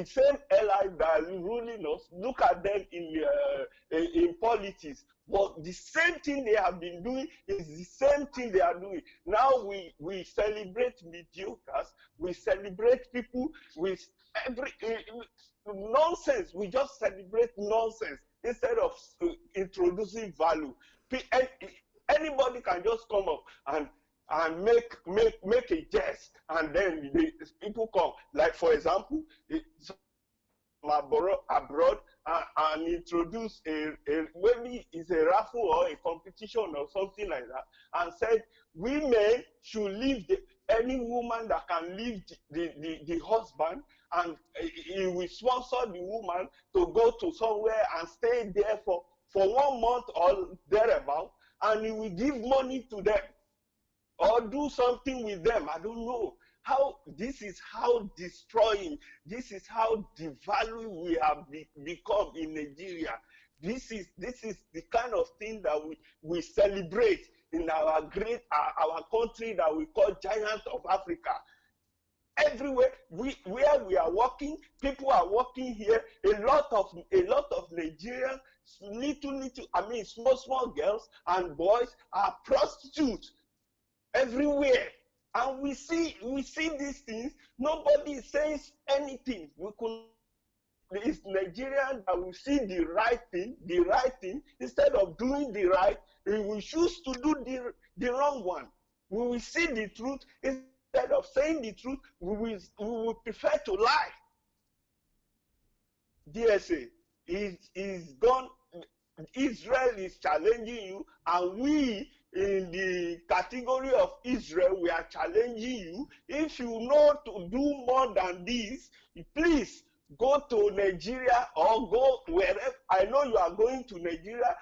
Speaker 10: same allies that are ruling us, look at them in politics. But the same thing they have been doing is the same thing they are doing. Now we celebrate mediocres, we celebrate people with every nonsense. We just celebrate nonsense instead of introducing value. Anybody can just come up and make a jest, and then the people come. Like for example, abroad and introduce maybe it's a raffle or a competition or something like that, and said women should leave any woman that can leave the husband, and he will sponsor the woman to go to somewhere and stay there for 1 month or thereabout, and he will give money to them or do something with them. I don't know how. This is how destroying, this is how devaluing we have become in Nigeria. This is the kind of thing that we celebrate in our country that we call giant of Africa. Everywhere where we are working, people are working here. A lot of Nigerians, small girls and boys are prostitutes everywhere, and we see these things. Nobody says anything. It's Nigerian that will see the right thing instead of doing the right. We will choose to do the wrong one. We will see the truth instead of saying the truth. We will prefer to lie. DSA is gone. Israel is challenging you, and we in the category of Israel, we are challenging you. If you know to do more than this, please go to Nigeria or go wherever. I know you are going to Nigeria.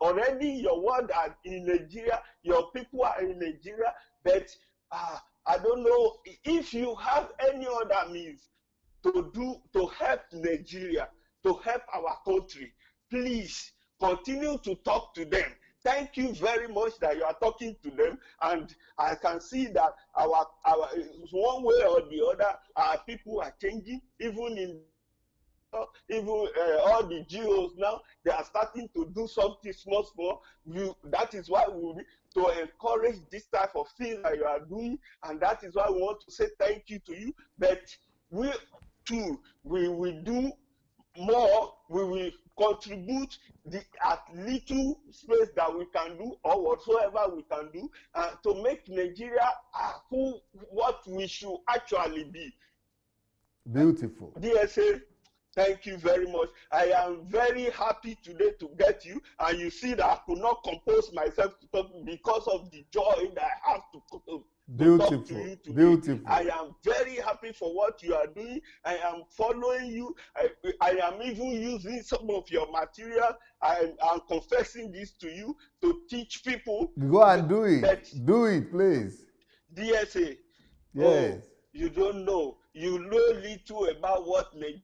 Speaker 10: Already your word are in Nigeria, your people are in Nigeria, but I don't know if you have any other means to help Nigeria, to help our country. Please continue to talk to them. Thank you very much that you are talking to them, and I can see that our one way or the other, our people are changing. Even all the GOs now, they are starting to do something small. That is why we need to encourage this type of thing that you are doing, and that is why we want to say thank you to you. But we too, we will do more. We will contribute at little space that we can do, or whatsoever we can do, to make Nigeria what we should actually be.
Speaker 1: Beautiful.
Speaker 10: DSA, thank you very much. I am very happy today to get you, and you see that I could not compose myself to talk because of the joy that I have to talk to you today.
Speaker 1: Beautiful.
Speaker 10: I am very happy for what you are doing. I am following you. I am even using some of your material. I am confessing this to you to teach people.
Speaker 1: Go and do it. Do it, please.
Speaker 10: DSA.
Speaker 1: Yes.
Speaker 10: Oh, you don't know. You know little about what Nigeria.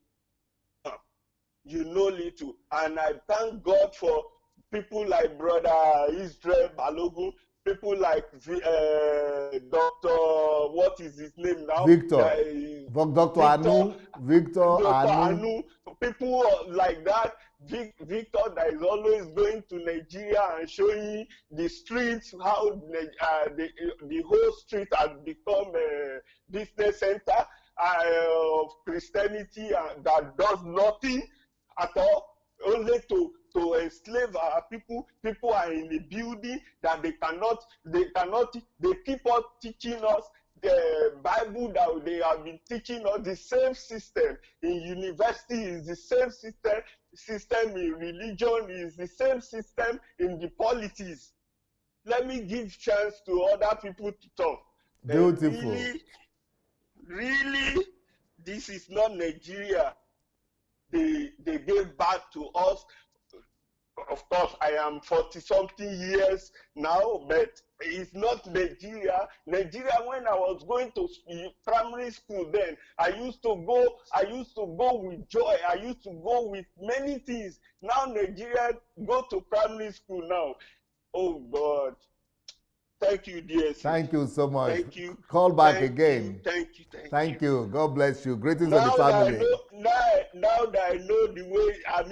Speaker 10: You know little. And I thank God for people like Brother Israel Balogun, people like Dr. What is his name now?
Speaker 1: Victor Anu.
Speaker 10: People like that. Victor that is always going to Nigeria and showing the streets, how the whole street has become a business center of Christianity, that does nothing at all, only to enslave our people. People are in the building that they keep on teaching us the Bible that they have been teaching us. The same system in university is the same system system in religion, is the same system in the politics. Let me give chance to other people to talk.
Speaker 1: Beautiful.
Speaker 10: Really, this is not Nigeria. They gave back to us. Of course, I am 40-something years now, but it's not Nigeria. Nigeria, when I was going to primary school then, I used to go with joy. I used to go with many things. Now Nigeria go to primary school now. Oh God. Thank you, dear.
Speaker 1: Thank you so much.
Speaker 10: Thank you.
Speaker 1: Call back
Speaker 10: Thank
Speaker 1: again.
Speaker 10: You, thank you.
Speaker 1: Thank you. God bless you. Greetings to
Speaker 10: now
Speaker 1: the family.
Speaker 10: Now that I know the way, I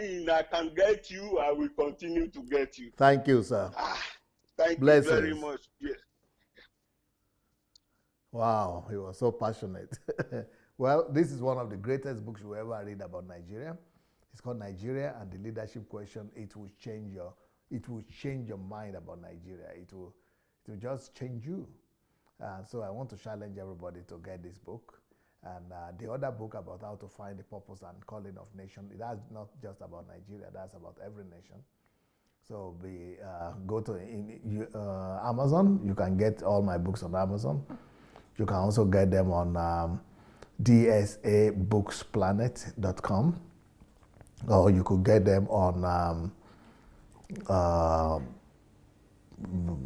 Speaker 10: can get you, I will continue to get you.
Speaker 1: Thank you, sir.
Speaker 10: Thank
Speaker 1: Blessings.
Speaker 10: you very much. Yes.
Speaker 1: Wow, he was so passionate. Well, this is one of the greatest books you ever read about Nigeria. It's called Nigeria and the Leadership Question. It will change your mind about Nigeria. It will just change you. So I want to challenge everybody to get this book. And the other book about how to find the purpose and calling of nation, that's not just about Nigeria, that's about every nation. So go to Amazon. You can get all my books on Amazon. You can also get them on dsabooksplanet.com, or you could get them on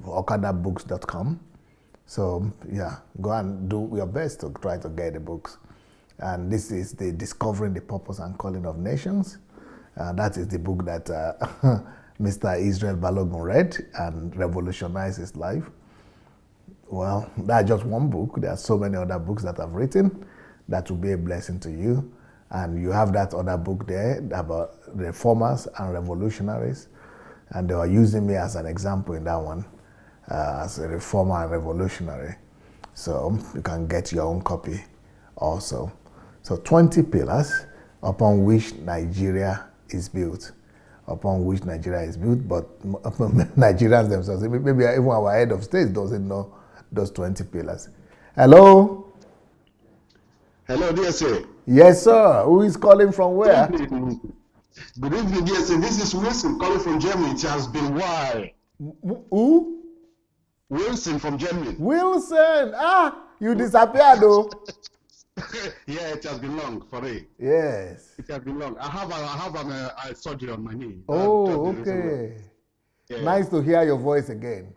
Speaker 1: okadabooks.com. So yeah, go and do your best to try to get the books. And this is the Discovering the Purpose and Calling of Nations. That is the book that Mr. Israel Balogun read and revolutionized his life. Well, that's just one book. There are so many other books that I've written that will be a blessing to you. And you have that other book there about reformers and revolutionaries. And they were using me as an example in that one, as a reformer and revolutionary. So you can get your own copy also. So 20 pillars upon which Nigeria is built. Upon which Nigeria is built, but Nigerians themselves, maybe even our head of state doesn't know those 20 pillars. Hello?
Speaker 11: Hello, dear sir.
Speaker 1: Yes, sir. Who is calling from where?
Speaker 11: Good evening, dear sir. This is Wilson calling from Germany. It has been a while.
Speaker 1: Who?
Speaker 11: Wilson from Germany.
Speaker 1: Wilson! You disappeared though.
Speaker 11: Yeah, it has been long for me.
Speaker 1: Yes.
Speaker 11: It has been long. I have a surgery on my knee.
Speaker 1: Oh, okay.
Speaker 11: Yeah.
Speaker 1: Nice to hear your voice again.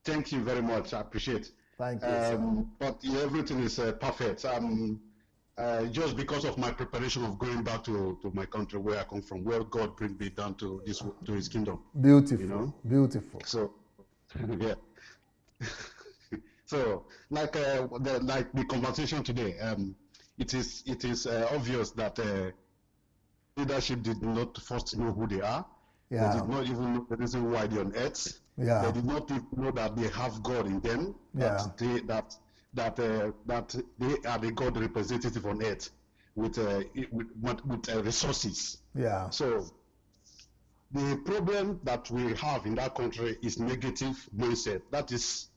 Speaker 11: Thank you very much. I appreciate it.
Speaker 1: Thank you, sir.
Speaker 11: But everything is perfect. Just because of my preparation of going back to my country where I come from, where God brings me down to His kingdom.
Speaker 1: Beautiful,
Speaker 11: you know?
Speaker 1: Beautiful.
Speaker 11: So, yeah. So, like the conversation today, it is obvious that leadership did not first know who they are.
Speaker 1: Yeah.
Speaker 11: They did not even know the reason why they're on earth.
Speaker 1: Yeah.
Speaker 11: They did not even know that they have God in them. That they are the God representative on earth with resources.
Speaker 1: Yeah.
Speaker 11: So the problem that we have in that country is negative mindset. That is,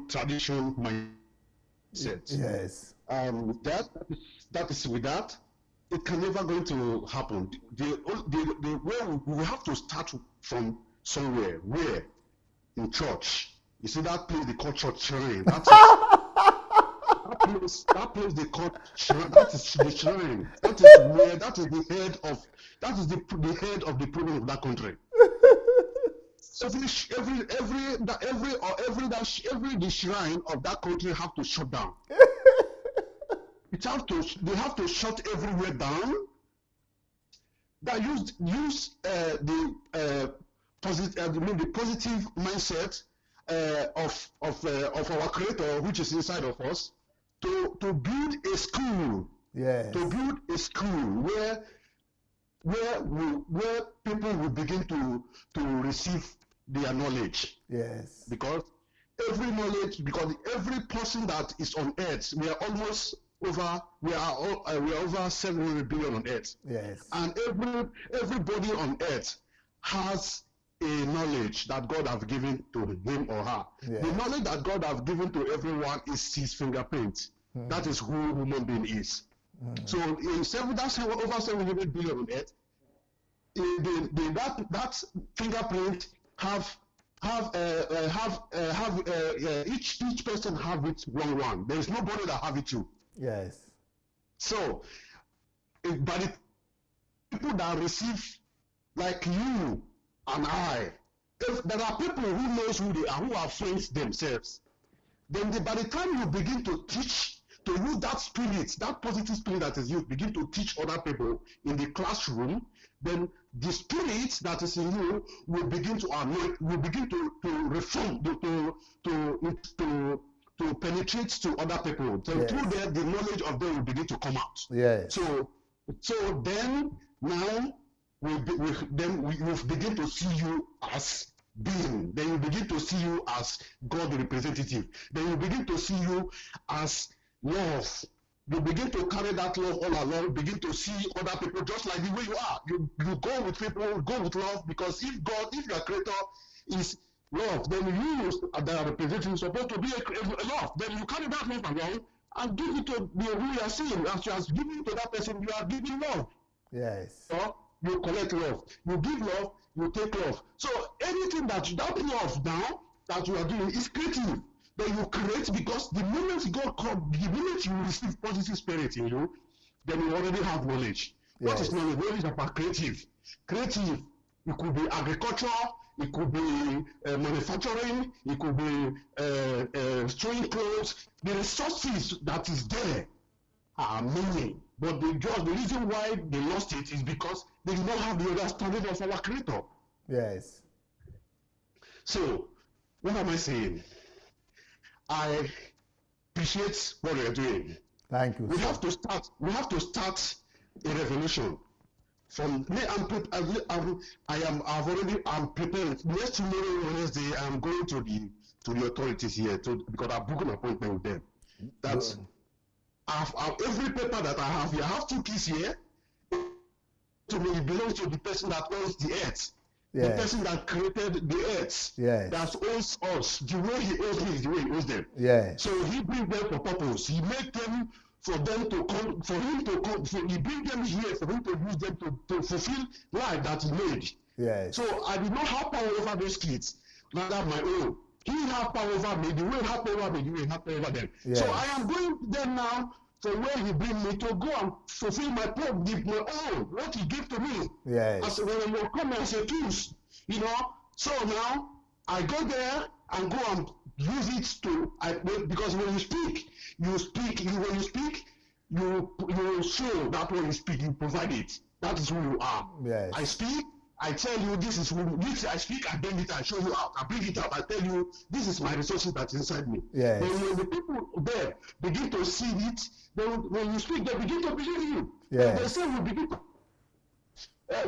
Speaker 11: tradition mindset.
Speaker 1: Yes.
Speaker 11: That is with that, it can never going to happen. The way we have to start from somewhere. Where? In church. You see that place they call church shrine. That place they call shrine. That is the shrine. That is the head of the problem of that country. The shrine of that country have to shut down. They have to shut everywhere down. That use the positive mindset of our Creator, which is inside of us, to build a school.
Speaker 1: Yes.
Speaker 11: To build a school where people will begin to receive their knowledge.
Speaker 1: Yes.
Speaker 11: Because every person that is on earth, we are over 700 billion on earth.
Speaker 1: Yes.
Speaker 11: And everybody on earth has a knowledge that God have given to him or her.
Speaker 1: Yes.
Speaker 11: The knowledge that God have given to everyone is his fingerprint. That is who human being is. So in over 700 billion on earth, that fingerprint each person have it one. There is nobody that have it too.
Speaker 1: Yes.
Speaker 11: So, but the people that receive, like you and I, if there are people who knows who they are, who are friends themselves, then by the time you begin to teach, to use that spirit, that positive spirit that is used, begin to teach other people in the classroom, then the spirit that is in you will begin to anoint, will begin to reform, to penetrate to other people. So
Speaker 1: Yes.
Speaker 11: through that, the knowledge of them will begin to come out.
Speaker 1: Yes.
Speaker 11: So then now you begin to see you as being. Then you begin to see you as God representative. Then you begin to see you as love. You begin to carry that love all along, begin to see other people just like the way you are. You go with people, go with love, because if your creator is love, then you, the representative, supposed to be a love. Then you carry that love along and give it to the who you are seeing. As you are giving to that person, you are giving love.
Speaker 1: Yes.
Speaker 11: So you collect love. You give love, you take love. So anything that love now that you are doing is creative. Then you create, because the moment God comes, the moment you receive positive spirit in you, then you already have knowledge.
Speaker 1: Yes.
Speaker 11: What is knowledge? Knowledge about creative. Creative, it could be agriculture, it could be manufacturing, it could be sewing clothes. The resources that is there are many, but the reason why they lost it is because they did not have the understanding of our creator.
Speaker 1: Yes.
Speaker 11: So, what am I saying? I appreciate what you're doing.
Speaker 1: Thank you.
Speaker 11: We have to start a revolution. I'm prepared. Next tomorrow, Wednesday, I'm going to the authorities here because I've booked an appointment with them. That's every paper that I have here. I have 2 keys here. To me, it belongs to the person that owns the earth. Yes. The person that created the earth. Yes. That owns us. The way he owns me is the way he owns them.
Speaker 1: Yes.
Speaker 11: So he brings them for purpose. He made them for them to come, for him to come, he brings them here for him to use them to fulfill life that he made.
Speaker 1: Yes.
Speaker 11: So I did not have power over those kids, rather my own. He had power over me, the way he had power over me, the way he had power over them. Yes. So I am going there now for where he bring me to go and fulfill my own, what he gave to me.
Speaker 1: Yes.
Speaker 11: As when I come as a tools, So now I go there and go and use it because when you speak, when you speak, you show that when you speak, you provide it. That is who you are.
Speaker 1: Yes.
Speaker 11: I speak, I tell you this is who this I speak, I bring it, I show you out, I bring it out, I tell you this is my resources that's inside me.
Speaker 1: Yes.
Speaker 11: Then when the people there begin to see it, then when you speak, they begin to believe you.
Speaker 1: Yes.
Speaker 11: They say we begin to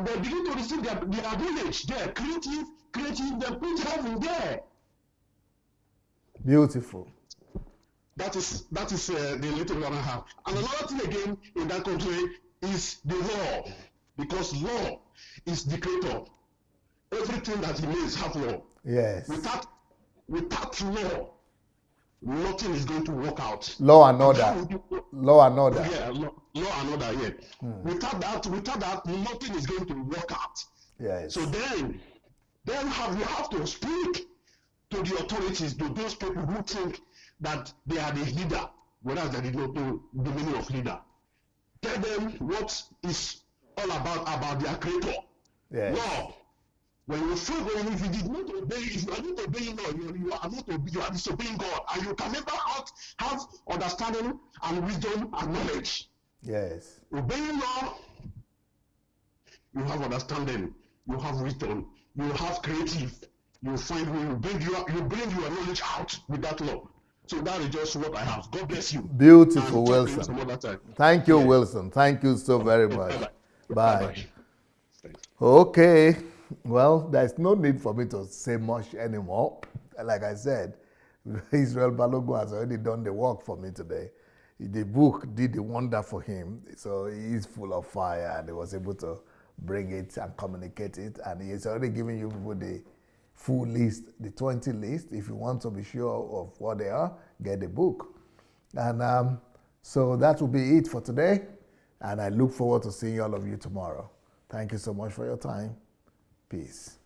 Speaker 11: they begin to receive their village there, creative, they put heaven there.
Speaker 1: Beautiful.
Speaker 11: That is the little one I have. And another thing again in that country is the law, because law is the creator. Everything that he makes have law.
Speaker 1: Yes.
Speaker 11: Without law, nothing is going to work out.
Speaker 1: Law and order. Law and order.
Speaker 11: Yeah, law and order. Yeah. Without that, nothing is going to work out.
Speaker 1: Yes.
Speaker 11: So then you have to speak to the authorities, to those people who think that they are the leader, whereas they did not know the meaning of leader. Tell them what is all about their creator.
Speaker 1: Yes.
Speaker 11: Law. When you feel if you did not obey, if you are not obeying law, you are disobeying God, and you can never have understanding and wisdom and knowledge.
Speaker 1: Yes.
Speaker 11: Obeying law, you have understanding, you have wisdom, you have creative, you find you bring your knowledge out with that law. So that is just what I have. God bless you.
Speaker 1: Beautiful, Wilson. Thank you, Wilson. Thank you so very much. Bye. Okay. Well, there's no need for me to say much anymore. Like I said, Israel Balogun has already done the work for me today. The book did the wonder for him. So he is full of fire and he was able to bring it and communicate it. And he's already giving you people the full list, the 20 list. If you want to be sure of what they are, get the book. And so that will be it for today. And I look forward to seeing all of you tomorrow. Thank you so much for your time. Peace.